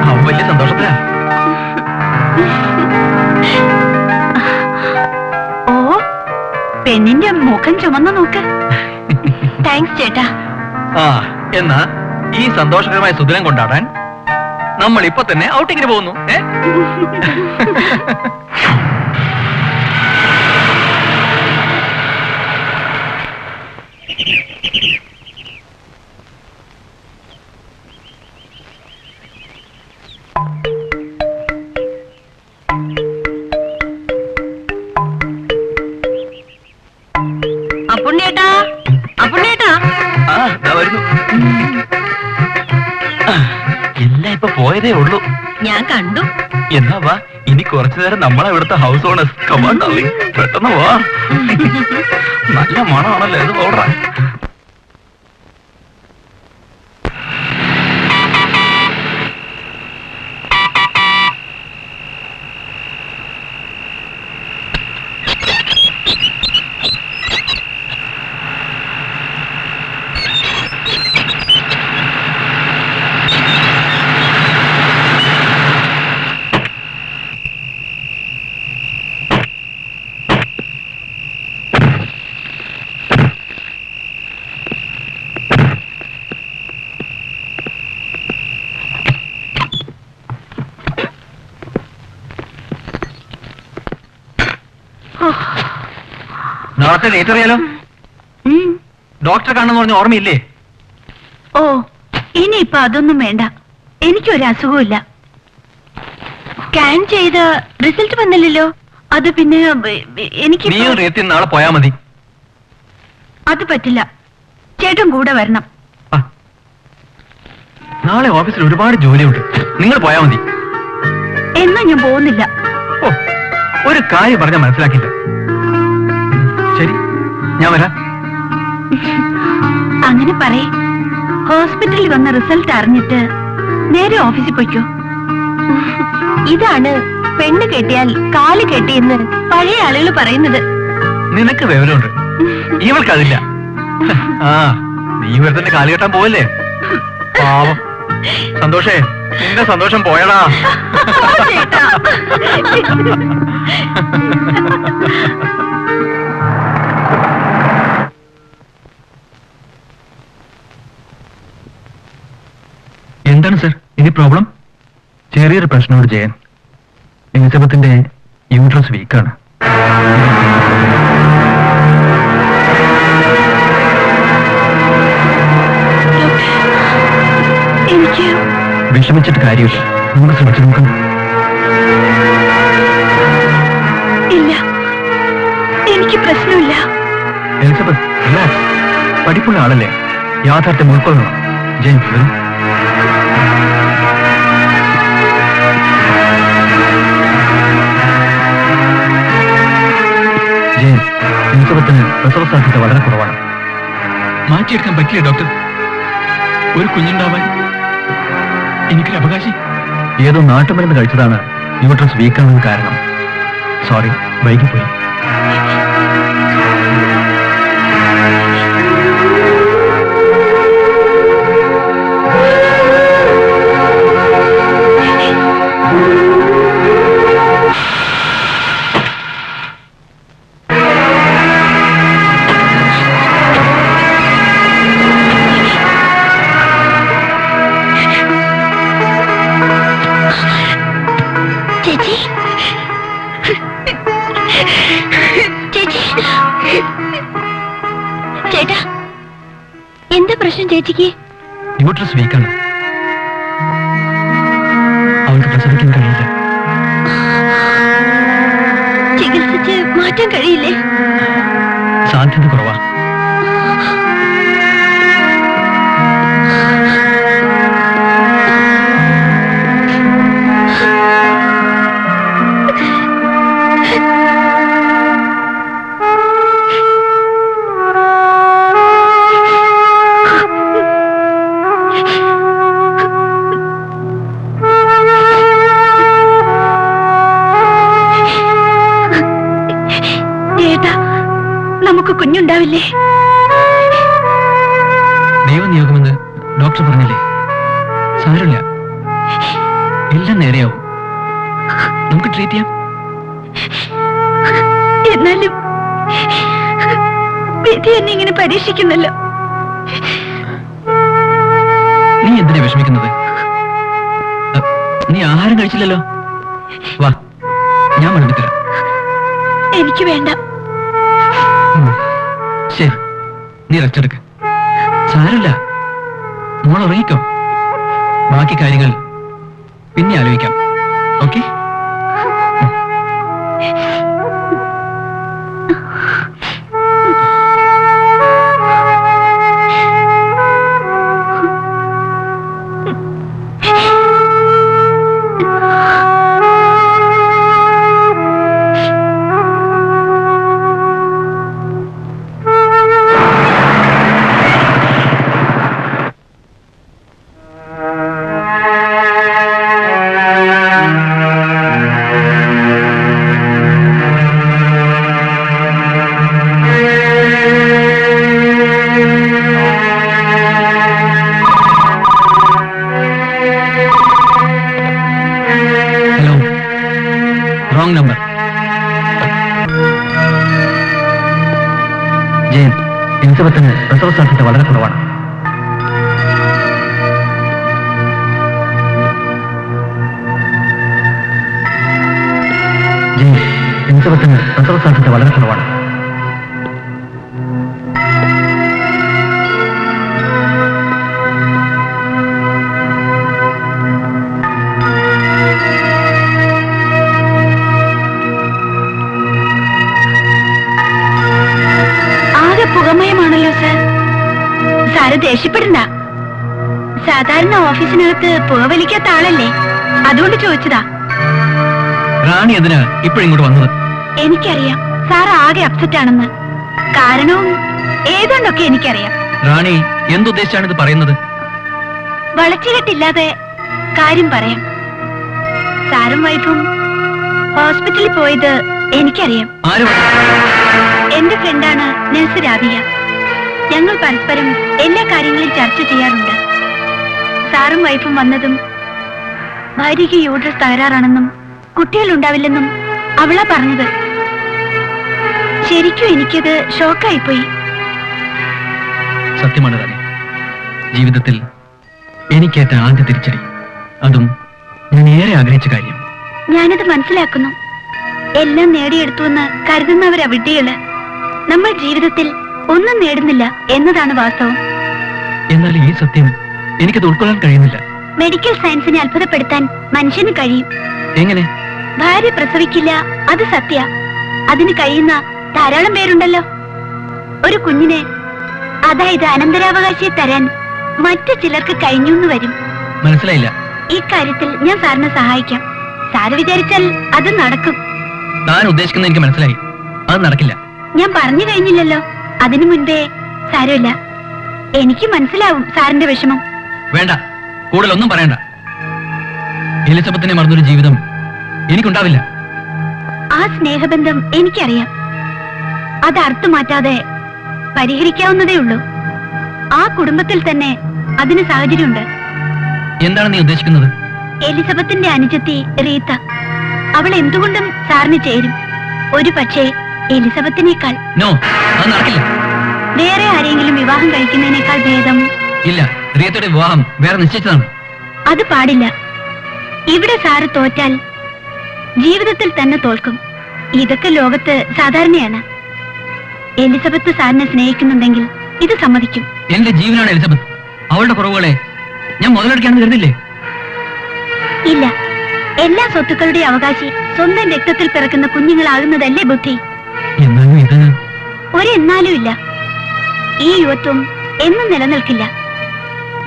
Speaker 3: അവൻ വലിയ സന്തോഷത്തിലാ.
Speaker 1: ഓ, പെണ്ണിന്റെ മുഖം ചുമന്ന് നോക്ക്. താങ്ക്സ് ചേട്ടാ.
Speaker 3: ആ, എന്നാ ഈ സന്തോഷകരമായ സുദിനം കൊണ്ടാടാൻ നമ്മൾ ഇപ്പൊ തന്നെ ഔട്ടിങ്ങിന് പോകുന്നു.
Speaker 1: അപ്പുണ്ണേട്ടാ, അപ്പുണ്ണേട്ടാ.
Speaker 3: വരുന്നു. എല്ലാം ഇപ്പൊ പോയതേ ഉള്ളൂ.
Speaker 1: ഞാൻ കണ്ടു.
Speaker 3: എന്നാ വാ, ഇനി കുറച്ചു നേരം നമ്മളെ ഇവിടുത്തെ ഹൗസ് ഓണേഴ്സ്. കമാൻ ഡാർലിംഗ്, പെട്ടെന്ന് വാ. നല്ല മണമാണല്ലോ ഇത് ഓർഡറാ. നാളത്തെ ഡേറ്റ് അറിയാലോ? ഡോക്ടറെ കാണുന്ന പറഞ്ഞ ഓർമ്മയില്ലേ?
Speaker 1: ഓ, ഇനിയിപ്പൊ അതൊന്നും വേണ്ട. എനിക്കൊരു അസുഖമില്ല. സ്കാൻ ചെയ്ത് റിസൾട്ട് വന്നില്ലല്ലോ. അത് പിന്നെ എനിക്ക്
Speaker 3: നീയും റേത്തി നാളെ പോയാ മതി.
Speaker 1: അത് പറ്റില്ല. ചേട്ടൻ കൂടെ വരണം.
Speaker 3: നാളെ ഓഫീസിൽ ഒരുപാട് ജോലിയുണ്ട്. നിങ്ങൾ പോയാ മതി.
Speaker 1: എന്നാ ഞാൻ പോകുന്നില്ല.
Speaker 3: ഓ, ഒരു കാര്യം പറഞ്ഞാൽ മനസ്സിലാക്കില്ല. ശരി, ഞാൻ വരാം.
Speaker 1: അങ്ങനെ പറയേ. ഹോസ്പിറ്റലിൽ വന്ന റിസൾട്ട് അറിഞ്ഞിട്ട് നേരെ ഓഫീസിൽ പോയിക്കോ. ഇതാണ് പെണ്ണ് കെട്ടിയാൽ കാല് കെട്ടിയെന്ന് പഴയ ആളുകൾ പറയുന്നത്.
Speaker 3: നിനക്ക് വിവരമുണ്ട്, ഇവൾക്കതില്ല. ആ, നീ ഇവിടെ തന്നെ കാല് കെട്ടാൻ പോവല്ലേ? പാവം. സന്തോഷേ, നിന്റെ സന്തോഷം പോയടാ. എന്താണ് സർ ഇനി പ്രോബ്ലം? ചെറിയൊരു പ്രശ്നമുണ്ട് ജയൻ. എലിസബത്തിന്റെ യൂട്രസ് വീക്കാണ്.
Speaker 1: എനിക്ക്
Speaker 3: വിഷമിച്ചിട്ട് കാര്യമില്ല. നമ്മൾ ശ്രമിച്ചു നോക്കാം.
Speaker 1: ഇല്ല, എനിക്ക് പ്രശ്നമില്ല.
Speaker 3: Elizabeth, relax. പഠിപ്പുള്ള ആളല്ലേ, യാഥാർത്ഥ്യം ഉൾക്കൊള്ളണം. ജയൻ വരും. ജയൻ, എലിസബത്തിന് പ്രസവ സാധ്യത വളരെ കുറവാണ്.
Speaker 2: മാറ്റിയെടുക്കാൻ പറ്റില്ല ഡോക്ടർ. ഒരു കുഞ്ഞുണ്ടാവാൻ എനിക്കൊരു അവകാശം.
Speaker 3: ഏതോ നാട്ടുമരുന്ന് കഴിച്ചതാണ് യൂട്രസ് വീക്കാണെന്ന് കാരണം. സോറി, വൈകിപ്പോയി.
Speaker 1: ചേച്ചി, പ്രശ്നം ചേച്ചിക്ക്?
Speaker 2: യൂട്രസ് വീക്കാണ്. അവൾക്ക് പ്രസവിക്കാൻ കഴിയില്ല.
Speaker 1: ചികിത്സിച്ച് മാറ്റാൻ കഴിയില്ലേ?
Speaker 2: സാധ്യത കുറവാ.
Speaker 1: നമുക്ക് കുഞ്ഞുണ്ടാവില്ലേ?
Speaker 2: ദൈവനിയോഗമെന്ന് ഡോക്ടർ പറഞ്ഞില്ലേ? സാരമില്ല, എല്ലാം നേരെയാവും. നമുക്ക് ട്രീറ്റ് ചെയ്യാം.
Speaker 1: എന്നാലും വിധി എന്നെ ഇങ്ങനെ പരീക്ഷിക്കുന്നല്ലോ.
Speaker 2: നീ എന്തിനാ വിഷമിക്കുന്നത്? നീ ആഹാരം കഴിച്ചില്ലല്ലോ. വാ, ഞാൻ വിളമ്പിത്തരാം.
Speaker 1: എനിക്ക് വേണ്ട.
Speaker 2: ശരി, നീ റെസ്റ്റ് എടുക്ക. സാരമില്ല, മോൾ ഉറങ്ങിക്കോ. ബാക്കി കാര്യങ്ങൾ പിന്നെ ആലോചിക്കാം. ഓക്കെ? Wrong number. ജയൻ, എലിസബത്തിന് പ്രസവ സാധ്യത വളരെ കുറവാണ്. ജയൻ, എലിസബത്തിന് പ്രസവ സാധ്യത വളരെ കുറവാണ്.
Speaker 1: പുകമയമാണല്ലോ സാർ. സാറ് ദേഷ്യപ്പെടണ്ട. സാധാരണ ഓഫീസിനകത്ത് പുകവലിക്കാത്ത ആളല്ലേ, അതുകൊണ്ട് ചോദിച്ചതാ.
Speaker 2: റാണി എന്തിനാ ഇപ്പോഴിങ്ങോട്ട് വന്നത്?
Speaker 1: എനിക്കറിയാം സാർ ആകെ അപ്സെറ്റ് ആണെന്ന്. കാരണവും ഏതാണ്ടൊക്കെ എനിക്കറിയാം.
Speaker 2: റാണി എന്തുദ്ദേശിച്ചാണ് ഇത് പറയുന്നത്?
Speaker 1: വളച്ചുകെട്ടില്ലാതെ കാര്യം പറയാം. സാറും വൈഫും ഹോസ്പിറ്റലിൽ പോയത് എനിക്കറിയാം. എന്റെ ഫ്രണ്ടാണ് നഴ്സ് രാധിക. ഞങ്ങൾ പരസ്പരം എല്ലാ കാര്യങ്ങളും ചർച്ച ചെയ്യാറുണ്ട്. സാറും വൈഫും വന്നതും ഭാര്യയ്ക്ക് യൂട്രസ് തകരാറാണെന്നും കുട്ടികളുണ്ടാവില്ലെന്നും അവളാ പറഞ്ഞത്. ശരിക്കും എനിക്കത് ഷോക്കായിപ്പോയി.
Speaker 2: സത്യമാണ് റാണി, ജീവിതത്തിൽ എനിക്കേറ്റ ആദ്യ തിരിച്ചടി. അതും ഞാൻ ഏറെ ആഗ്രഹിച്ച കാര്യം.
Speaker 1: ഞാനത് മനസ്സിലാക്കുന്നു. എല്ലാം നേടിയെടുത്തുവെന്ന് കരുതുന്നവരാ വിഡ്ഢികള്. നമ്മൾ ജീവിതത്തിൽ ഒന്നും നേടുന്നില്ല എന്നതാണ് വാസ്തവം.
Speaker 2: എന്നാൽ ഈ സത്യം എനിക്കത് ഉൾക്കൊള്ളാൻ കഴിയുന്നില്ല.
Speaker 1: മെഡിക്കൽ സയൻസിനെ അത്ഭുതപ്പെടുത്താൻ മനുഷ്യന് കഴിയും.
Speaker 2: എങ്ങനെ?
Speaker 1: ഭാര്യ പ്രസവിക്കില്ല, അത് സത്യ. അതിന് കഴിയുന്ന ധാരാളം പേരുണ്ടല്ലോ. ഒരു കുഞ്ഞിനെ, അതായത് അനന്തരാവകാശിയെ തരാൻ മറ്റു ചിലർക്ക് കഴിഞ്ഞു വരും.
Speaker 2: മനസ്സിലായില്ല.
Speaker 1: ഈ കാര്യത്തിൽ ഞാൻ സാറിനെ സഹായിക്കാം. സാറ് വിചാരിച്ചാൽ അത് നടക്കും.
Speaker 2: താൻ ഉദ്ദേശിക്കുന്നത് എനിക്ക് മനസ്സിലായി. അത് നടക്കില്ല.
Speaker 1: ഞാൻ പറഞ്ഞു കഴിഞ്ഞില്ലല്ലോ. അതിനു മുൻപേ സാരമില്ല, എനിക്ക് മനസ്സിലാവും സാറിന്റെ വിഷമം.
Speaker 2: വേണ്ട, കൂടുതലൊന്നും പറയണ്ട. എലിസബത്തിനെ മറന്നൊരു ജീവിതം എനിക്കുണ്ടാവില്ല.
Speaker 1: ആ സ്നേഹബന്ധം എനിക്കറിയാം. അത് അർത്ഥമാറ്റാതെ പരിഹരിക്കാവുന്നതേ ഉള്ളൂ. ആ കുടുംബത്തിൽ തന്നെ അതിന് സാഹചര്യമുണ്ട്.
Speaker 2: എന്താണ് നീ ഉദ്ദേശിക്കുന്നത്?
Speaker 1: എലിസബത്തിന്റെ അനുജത്തി റീത്ത. അവൾ എന്തുകൊണ്ടും സാറിന് ചേരും. ഒരു പക്ഷേ എലിസബത്തിനേക്കാൾ.
Speaker 2: നോ, അത് നടക്കില്ല.
Speaker 1: വേറെ ആരെങ്കിലും വിവാഹം കഴിക്കുന്നതിനേക്കാൾ ഭേദം.
Speaker 2: ഇല്ല, റീത്തയുടെ വിവാഹം വേറെ നിശ്ചയിച്ചതാണ്.
Speaker 1: അത് പാടില്ല. ഇവിടെ സാറ് തോറ്റാൽ ജീവിതത്തിൽ തന്നെ തോൽക്കും. ഇതൊക്കെ ലോകത്ത് സാധാരണയാണ്. എലിസബത്ത് സാറിനെ സ്നേഹിക്കുന്നുണ്ടെങ്കിൽ ഇത് സമ്മതിക്കും.
Speaker 2: എന്റെ ജീവനാണ് എലിസബത്ത്. അവളുടെ കുറവുകളെ ഞാൻ മുതലെടുക്കാണെന്ന് കരുതില്ലേ?
Speaker 1: ഇല്ല, എല്ലാ സ്വത്തുക്കളുടെ അവകാശി സ്വന്തം രക്തത്തിൽ പിറക്കുന്ന കുഞ്ഞുങ്ങളാകുന്നതല്ലേ ബുദ്ധി.
Speaker 2: എന്നാലും ഇത്
Speaker 1: ഒരെന്നാലും ഇല്ല. ഈ യുവത്വം എന്നും നിലനിൽക്കില്ല.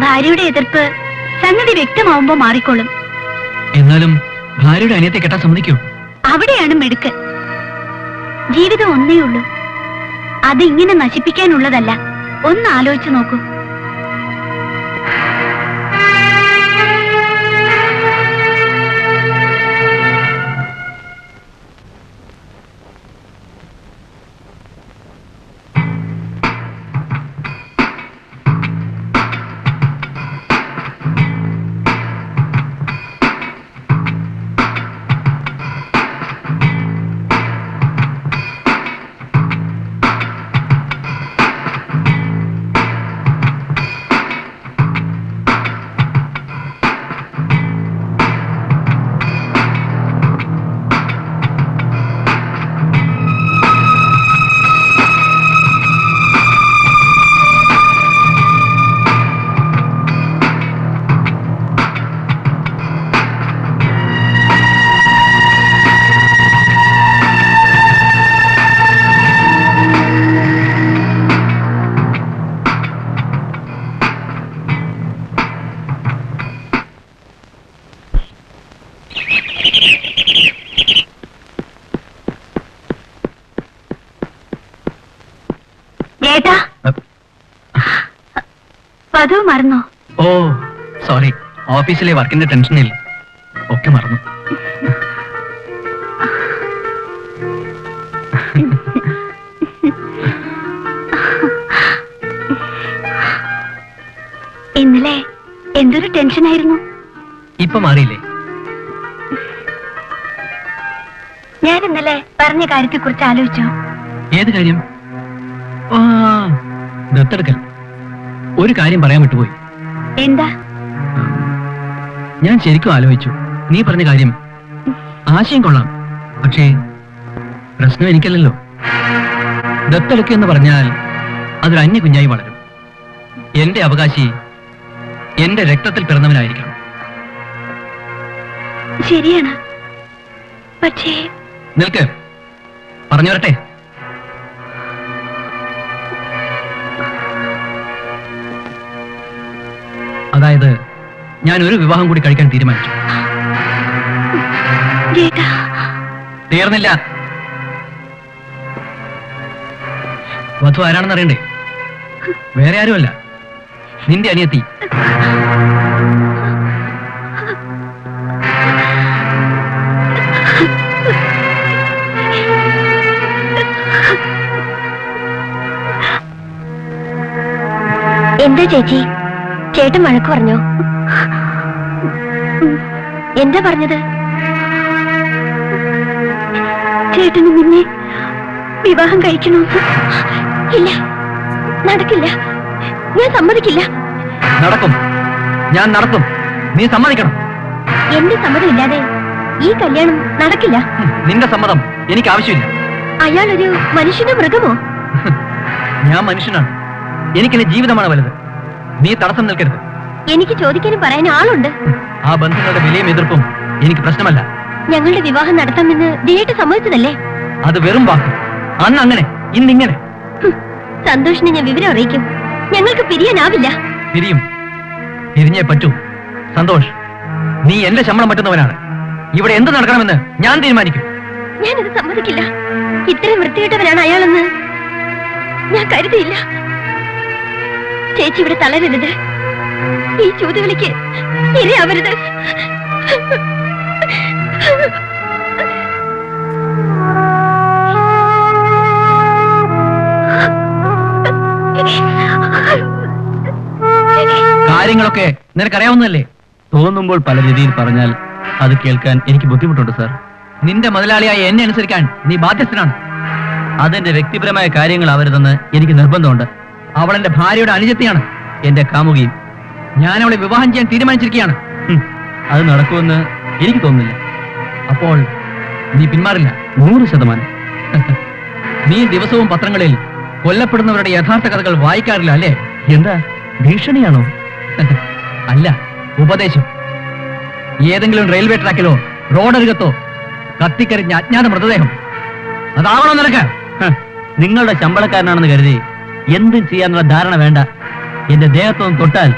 Speaker 1: ഭാര്യയുടെ എതിർപ്പ് സംഗതി വ്യക്തമാവുമ്പോ മാറിക്കോളും.
Speaker 2: എന്നാലും ഭാര്യയുടെ അനിയത്തെ കെട്ടാൻ സമ്മതിക്കൂ?
Speaker 1: അവിടെയാണ് മിടുക്ക്. ജീവിതം ഒന്നേ ഉള്ളൂ. അത് ഇങ്ങനെ നശിപ്പിക്കാനുള്ളതല്ല. ഒന്ന് ആലോചിച്ചു നോക്കൂ. ഏട്ടാ, വധു മറന്നോ?
Speaker 2: ഓ സോറി, ഓഫീസിലെ വർക്കിന്റെ ടെൻഷനിൽ ഒക്കെ മറന്നു.
Speaker 1: ഇന്നലെ എന്തൊരു ടെൻഷനായിരുന്നു.
Speaker 2: ഇപ്പൊ മാറിയില്ലേ?
Speaker 1: ഞാൻ ഇന്നലെ പറഞ്ഞ കാര്യത്തെ കുറിച്ച് ആലോചിച്ചോ?
Speaker 2: ഏത് കാര്യം? ആ, ദത്തെടുക്കൽ. ഒരു കാര്യം പറയാൻ വിട്ടുപോയി.
Speaker 1: എന്താ?
Speaker 2: ഞാൻ ശരിക്കും ആലോചിച്ചു. നീ പറഞ്ഞ കാര്യം ആശയം കൊള്ളാം, പക്ഷേ പ്രശ്നം എനിക്കല്ലല്ലോ. ദത്തെടുക്കുക എന്ന് പറഞ്ഞാൽ അതൊരു അന്യ കുഞ്ഞായി വളരും. എന്റെ അവകാശി എന്റെ രക്തത്തിൽ പിറന്നവനായിരിക്കണം.
Speaker 1: ശരിയാണ്, പക്ഷേ
Speaker 2: നിൽക്ക്, പറഞ്ഞു വരട്ടെ. അതായത് ഞാൻ ഒരു വിവാഹം കൂടി കഴിക്കാൻ തീരുമാനിച്ചു.
Speaker 1: ജേട്ടാ,
Speaker 2: തീർന്നില്ല. വധു ആരാണെന്ന് അറിയണ്ടേ? വേറെ ആരുമല്ല, നിന്റെ അനിയത്തി.
Speaker 1: എന്താ ചേച്ചി, ചേട്ടൻ വഴക്ക് പറഞ്ഞോ? എന്താ പറഞ്ഞത്? ചേട്ടന് നിന്നെ വിവാഹം കഴിക്കണമെന്ന്. ഇല്ല, നടക്കില്ല. ഞാൻ സമ്മതിക്കില്ല.
Speaker 2: നടക്കും, ഞാൻ നടത്തും. നീ സമ്മതിക്കണം.
Speaker 1: എന്റെ സമ്മതം ഇല്ലാതെ ഈ കല്യാണം നടക്കില്ല.
Speaker 2: നിന്റെ സമ്മതം എനിക്ക് ആവശ്യമില്ല.
Speaker 1: അയാളൊരു മനുഷ്യനോ മൃഗമോ?
Speaker 2: ഞാൻ മനുഷ്യനാണ്. എനിക്കെന്റെ ജീവിതമാണ് വലുത്. നീ തടസ്സം നിൽക്കരുത്.
Speaker 1: എനിക്ക് ചോദിക്കാനും പറയാനും ആളുണ്ട്.
Speaker 2: ആ ബന്ധങ്ങളുടെ വിലയും എതിർപ്പും എനിക്ക് പ്രശ്നമല്ല.
Speaker 1: ഞങ്ങളുടെ വിവാഹം നടത്താമെന്ന് ജയേട്ട് സമ്മതിച്ചതല്ലേ?
Speaker 2: അത് വെറും വാക്ക്. അന്ന് അങ്ങനെ, ഇന്നിങ്ങനെ.
Speaker 1: സന്തോഷിനെ ഞാൻ വിവരം അറിയിക്കും. ഞങ്ങൾക്ക് പിരിയാനാവില്ല.
Speaker 2: പിരിയും, പിരിഞ്ഞേ പറ്റൂ. സന്തോഷ്, നീ എന്റെ ശമ്പളം പറ്റുന്നവനാണ്. ഇവിടെ എന്ത് നടക്കണമെന്ന് ഞാൻ തീരുമാനിക്കും.
Speaker 1: ഞാനിത് സമ്മതിക്കില്ല. ഇത്രയും വൃത്തികെട്ടവനാണ് അയാളെന്ന് ഞാൻ കരുതിയില്ല. ചേച്ചി ഇവിടെ തളരരുത്. ഈ ചൂതുകളിക്ക് ഇരയാവരുത്.
Speaker 2: കാര്യങ്ങളൊക്കെ നിനക്കറിയാവുന്നതല്ലേ? തോന്നുമ്പോൾ പല രീതിയിൽ പറഞ്ഞാൽ അത് കേൾക്കാൻ എനിക്ക് ബുദ്ധിമുട്ടുണ്ട് സാർ. നിന്റെ മുതലാളിയായ എന്നെ അനുസരിക്കാൻ നീ ബാധ്യസ്ഥനാണ്. അതെന്റെ വ്യക്തിപരമായ കാര്യങ്ങൾ ആവരുതെന്ന് എനിക്ക് നിർബന്ധമുണ്ട്. അവൾ എന്റെ ഭാര്യയുടെ അനുജത്തിയാണ്, എന്റെ കാമുകിയും. ഞാൻ അവളെ വിവാഹം ചെയ്യാൻ തീരുമാനിച്ചിരിക്കുകയാണ്. അത് നടക്കുമെന്ന് എനിക്ക് തോന്നുന്നില്ല. അപ്പോൾ നീ പിന്മാറില്ല? 100%. നീ ദിവസവും പത്രങ്ങളിൽ കൊല്ലപ്പെടുന്നവരുടെ യഥാർത്ഥ കഥകൾ വായിക്കാറില്ല അല്ലേ? എന്താ ഭീഷണിയാണോ? അല്ല, ഉപദേശം. ഏതെങ്കിലും റെയിൽവേ ട്രാക്കിലോ റോഡരികത്തോ കത്തിക്കരിഞ്ഞ അജ്ഞാത മൃതദേഹം അതാവണോ നിനക്ക്? നിങ്ങളുടെ ശമ്പളക്കാരനാണെന്ന് കരുതി എന്തും ചെയ്യാനുള്ള ധാരണ വേണ്ട. എന്റെ ദേഹത്തൊന്ന് തൊട്ടാൽ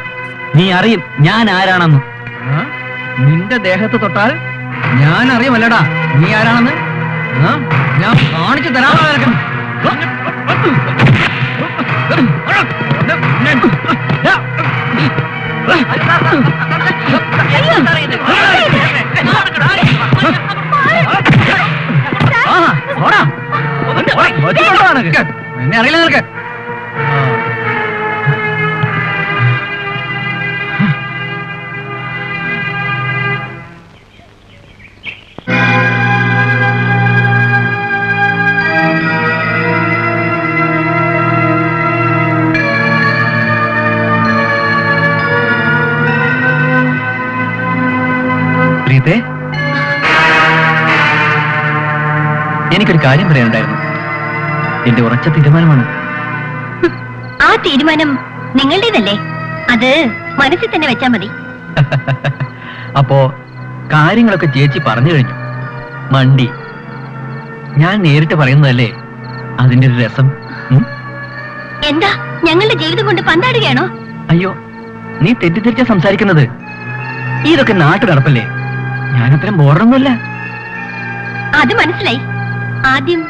Speaker 2: നീ അറിയും ഞാൻ ആരാണെന്ന്. നിന്റെ ദേഹത്ത് തൊട്ടാൽ ഞാൻ അറിയുമല്ലടാ നീ ആരാണെന്ന്. ഞാൻ കാണിച്ചു തരാമോ നിനക്ക്? എന്നെ അറിയില്ല നിനക്ക്. പ്രീതേ, എനിക്കൊരു കാര്യം പറയാനുണ്ടായിരുന്നു. എന്റെ ഉറച്ച തീരുമാനമാണ്.
Speaker 1: ആ തീരുമാനം നിങ്ങളുടേതല്ലേ? അത് മനസ്സിൽ തന്നെ വെച്ചാ മതി.
Speaker 2: അപ്പോ കാര്യങ്ങളൊക്കെ ചേച്ചി പറഞ്ഞു കഴിഞ്ഞു. മണ്ടി. ഞാൻ നേരിട്ട് പറയുന്നതല്ലേ അതിന്റെ ഒരു രസം.
Speaker 1: എന്താ ഞങ്ങളുടെ ജീവിതം കൊണ്ട് പന്താടുകയാണോ?
Speaker 2: അയ്യോ, നീ തെറ്റിദ്ധരിച്ച സംസാരിക്കുന്നത്. ഇതൊക്കെ നാട്ടു നടപ്പല്ലേ. ഞാനത്രയും ബോറൊന്നുമല്ല.
Speaker 1: അത് മനസ്സിലായി. ആദ്യം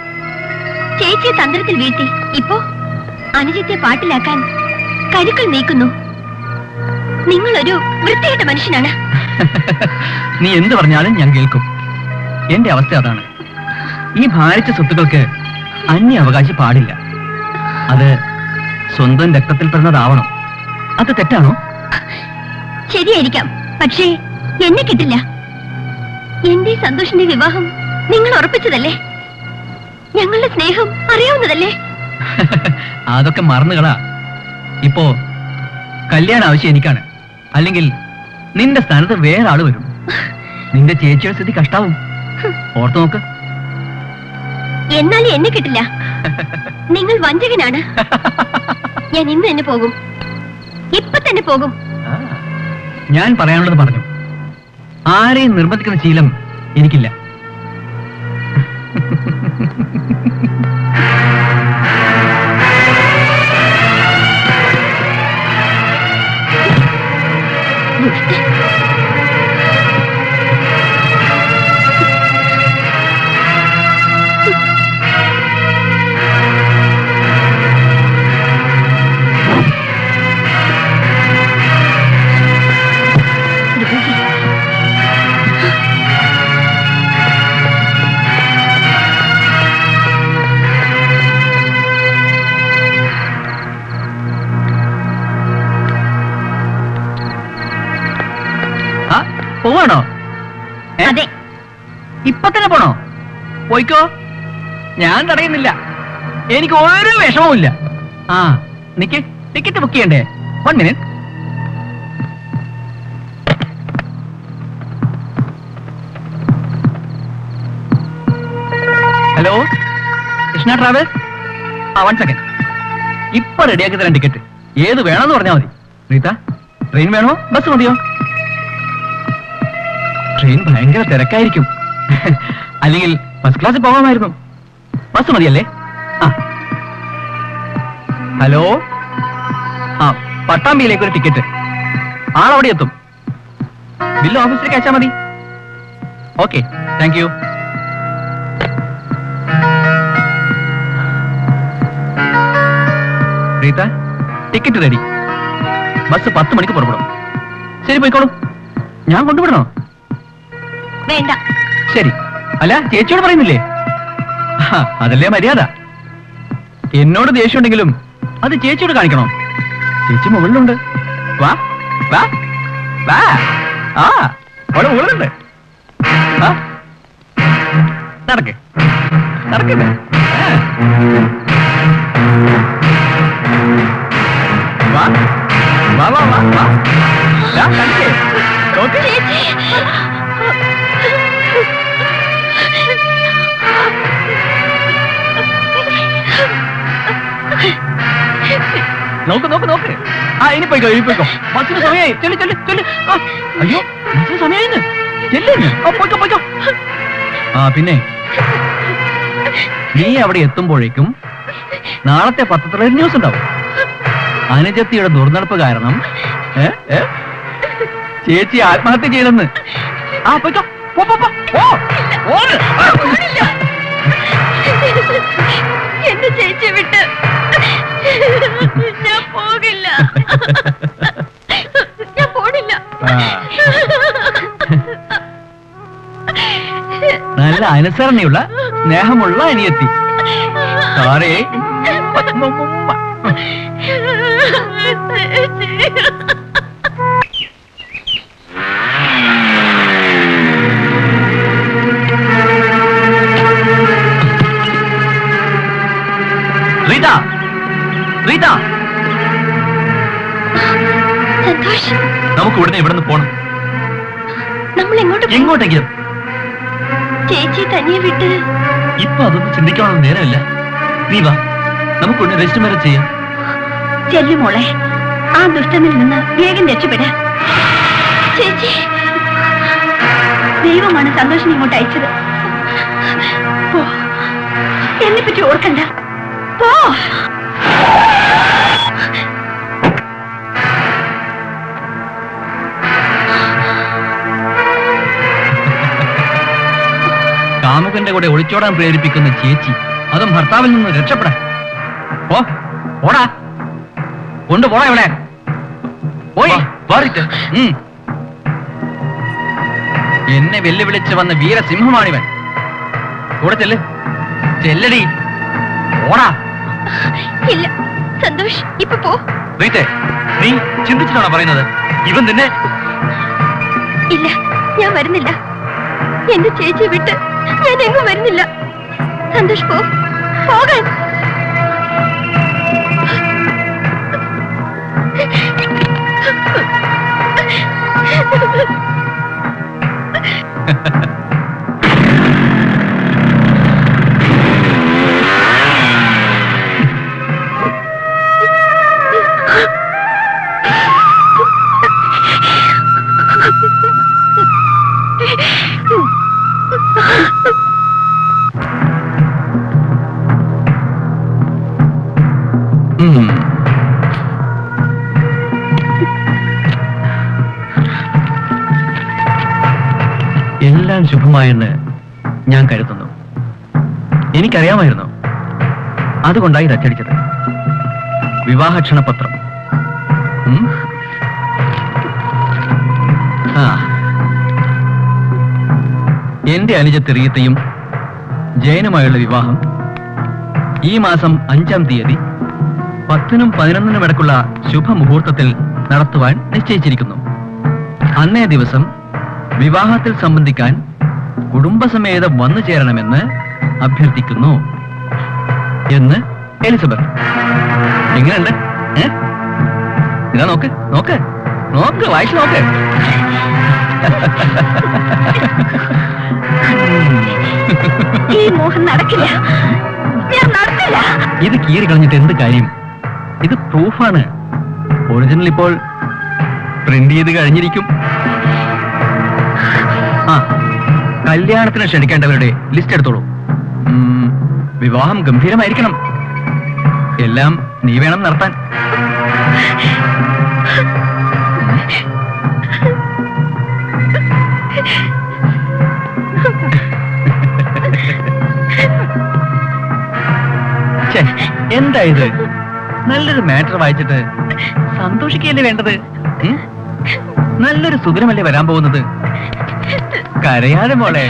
Speaker 1: ചേച്ചിയെ തന്ത്രത്തിൽ വീഴ്ത്തി, ഇപ്പോ അനുജത്തെ പാട്ടിലാക്കാൻ കരുക്കൾ നീക്കുന്നു. നിങ്ങളൊരു വൃത്തികെട്ട മനുഷ്യനാണ്.
Speaker 2: നീ എന്ത് പറഞ്ഞാലും ഞാൻ കേൾക്കും. എന്റെ അവസ്ഥ അതാണ്. ഈ ഭാരിച്ച സ്വത്തുക്കൾക്ക് അന്യ അവകാശി പാടില്ല. അത് സ്വന്തം രക്തത്തിൽ പിറന്നതാവണം. അത് തെറ്റാണോ?
Speaker 1: ശരിയായിരിക്കാം, പക്ഷേ എന്നെ കിട്ടില്ല. എന്റെ സന്തോഷിന്റെ വിവാഹം നിങ്ങൾ ഉറപ്പിച്ചതല്ലേ? ഞങ്ങളുടെ സ്നേഹം അറിയാവുന്നതല്ലേ?
Speaker 2: അതൊക്കെ മറന്നുകളാ. ഇപ്പോ കല്യാണ ആവശ്യം എനിക്കാണ്. അല്ലെങ്കിൽ നിന്റെ സ്ഥാനത്ത് വേറെ ആള് വരും. നിന്റെ ചേച്ചിയുടെ സ്ഥിതി കഷ്ടാവും. ഓർത്തു നോക്ക്.
Speaker 1: എന്നാലും എന്നെ കിട്ടില്ല. നിങ്ങൾ വഞ്ചകനാണ്. ഞാൻ ഇന്ന് തന്നെ പോകും. ഇപ്പൊ തന്നെ പോകും.
Speaker 2: ഞാൻ പറയാനുള്ളത് പറഞ്ഞു. ആരെയും നിർബന്ധിക്കുന്ന ശീലം എനിക്കില്ല. പോവാണോ?
Speaker 1: അതെ.
Speaker 2: ഇപ്പൊ തന്നെ പോണോ? പോയിക്കോ, ഞാൻ തടയുന്നില്ല. എനിക്ക് ഒരു വിഷമവുമില്ല. ആ നിക്ക്, ടിക്കറ്റ് ബുക്ക് ചെയ്യണ്ടേ? 1 minute. Hello, Krishna travels. 1 second. ഇപ്പൊ റെഡിയാക്കി തരാം ടിക്കറ്റ്. ഏത് വേണമെന്ന് പറഞ്ഞാൽ മതി. റീത്ത, ട്രെയിൻ വേണോ ബസ് മതിയോ? ട്രെയിൻ ഭയങ്കര തിരക്കായിരിക്കും. അല്ലെങ്കിൽ ഫസ്റ്റ് ക്ലാസ്സിൽ പോകാമായിരുന്നു. ബസ് മതിയല്ലേ? ആ ഹലോ, ആ പട്ടാമ്പിയിലേക്ക് ഒരു ടിക്കറ്റ്. ആളവിടെ എത്തും. ബില്ല് ഓഫീസിലേക്ക് അയച്ചാൽ മതി. Okay, thank you. Rita, ticket ready. Bus 10 മണിക്ക് പുറപ്പെടും. ശരി, പോയിക്കോളൂ. ഞാൻ കൊണ്ടുവിടണോ?
Speaker 1: വേണ്ട.
Speaker 2: ശരി. അല്ല, ചേച്ചിയോട് പറയുന്നില്ലേ? അതല്ലേ മര്യാദ. എന്നോട് ദേഷ്യമുണ്ടെങ്കിലും അത് ചേച്ചിയോട് കാണിക്കണം. ചേച്ചി മുകളിലുണ്ട്. വാ വാ വാ. ആ അവിടെ മുകളിലുണ്ട്. ആ നടക്ക് നടക്കല്ലേ. വാ വാ വാ വാ വാ. കണ്ടില്ലേ? ഓക്കെ. നോക്ക് നോക്ക് നോക്ക്. ആ ഇനി പോയിക്കോ, ഇനി പോയിക്കോ. ബസ്സിന് സമയമായി. ചെല്ലു ചെല്ലു ചെല്ലു. ആ, അയ്യോ ബസ്സിന് സമയമായിന്ന്. ചെല്ലുന്നു. പോയിക്കോ പോയിക്കോ. ആ പിന്നെ നീ അവിടെ എത്തുമ്പോഴേക്കും നാളത്തെ പത്രത്തിലൊരു ന്യൂസ് ഉണ്ടാവും. അനുജത്തിയുടെ ദുർനടപ്പ് കാരണം ചേച്ചി ആത്മഹത്യ ചെയ്തെന്ന്. ആ പോയിക്കോ. പോ, പോ, പോ. പോ. ഓട്.
Speaker 1: എന്റെ ചേച്ചി വിട്ട് ഞാൻ പോകില്ല. ഞാൻ പോണില്ല.
Speaker 2: നല്ല അനുസരണയുള്ള സ്നേഹമുള്ള അനിയത്തി. സാറേ റീത, റീത,
Speaker 1: സന്തോഷ്,
Speaker 2: നമുക്ക് ഉടനെ ഇവിടെ നിന്ന് പോണം.
Speaker 1: നമ്മൾ
Speaker 2: എങ്ങോട്ടെങ്കിലും.
Speaker 1: ചേച്ചി തനിയെ വിട്ട്
Speaker 2: ഇപ്പൊ അതൊന്നും ചിന്തിക്കാനുള്ള നേരമില്ല. നീ വാ, നമുക്ക് ഉടനെ റെസ്റ്റ് വരെ ചെയ്യാം.
Speaker 1: ചെല്ലുമോളെ, ആ ദുഷ്ടനിൽ നിന്ന് വേഗം രക്ഷപ്പെട. ചേച്ചി, ദൈവമാണ് സന്തോഷം ഇങ്ങോട്ട് അയച്ചത്. പോ, എന്നെ പറ്റി ഓർക്കണ്ട. പോ.
Speaker 2: കാമുകന്റെ കൂടെ ഒളിച്ചോടാൻ പ്രേരിപ്പിക്കുന്ന ചേച്ചി, അതും ഭർത്താവിൽ നിന്ന് രക്ഷപ്പെടാൻ. ഓ ഓടാ, കൊണ്ടുപോടാ ഇവിടെ. പോയി എന്നെ വെല്ലുവിളിച്ച് വന്ന വീരസിംഹമാണിവൻ. കൂടെ ചെല്ല്, ചെല്ലടി. ഓടാ.
Speaker 1: ഇല്ല സന്തോഷ്, ഇപ്പൊ പോ.
Speaker 2: റീത്തെ, നീ ചിന്തിച്ചിട്ടാണോ പറയുന്നത്? ഇവൻ നിന്നെ.
Speaker 1: ഇല്ല, ഞാൻ വരുന്നില്ല. എന്റെ ചേച്ചി വിട്ട് ഞാൻ എങ്ങും വരുന്നില്ല. സന്തോഷ് പോ, പോകാൻ.
Speaker 2: എല്ലാം ശുഭമായെന്ന് ഞാൻ കരുതുന്നു. എനിക്കറിയാമായിരുന്നു, അതുകൊണ്ടായി ഇത് അച്ചടിച്ചത്. വിവാഹ ക്ഷണപത്രം. എന്റെ അനുജത്തി റീത്തയും ജയനുമായുള്ള വിവാഹം ഈ മാസം 5-ാം തീയതി 10-നും 11-നും ഇടയ്ക്കുള്ള ശുഭമുഹൂർത്തത്തിൽ നടത്തുവാൻ നിശ്ചയിച്ചിരിക്കുന്നു. അന്നേ ദിവസം വിവാഹത്തിൽ സംബന്ധിക്കാൻ കുടുംബസമേതം വന്നു ചേരണമെന്ന് അഭ്യർത്ഥിക്കുന്നു എന്ന് എലിസബത്ത്. എങ്ങനെയുണ്ട്? ഇതാ നോക്ക് നോക്ക് നോക്ക്, വായിച്ചു നോക്ക്.
Speaker 1: ഈ മോഹം നടക്കില്ല, ഞാൻ നടക്കില്ല.
Speaker 2: ഇത് കീറി കളഞ്ഞിട്ട് എന്ത് കാര്യം? ഇത് പ്രൂഫാണ്. ഒറിജിനൽ ഇപ്പോൾ പ്രിന്റ് ചെയ്ത് കഴിഞ്ഞിരിക്കും. ആ, കല്യാണത്തിന് ക്ഷണിക്കേണ്ടവരുടെ ലിസ്റ്റ് എടുത്തോളൂ. വിവാഹം ഗംഭീരമായിരിക്കണം. എല്ലാം നീ വേണം നടത്താൻ. എന്താ ഇത്? നല്ലൊരു മാറ്റർ വായിച്ചിട്ട് സന്തോഷിക്കല്ലേ വേണ്ടത്? നല്ലൊരു സുദിനമല്ലേ വരാൻ പോകുന്നത്. കരയാതെ മോളെ.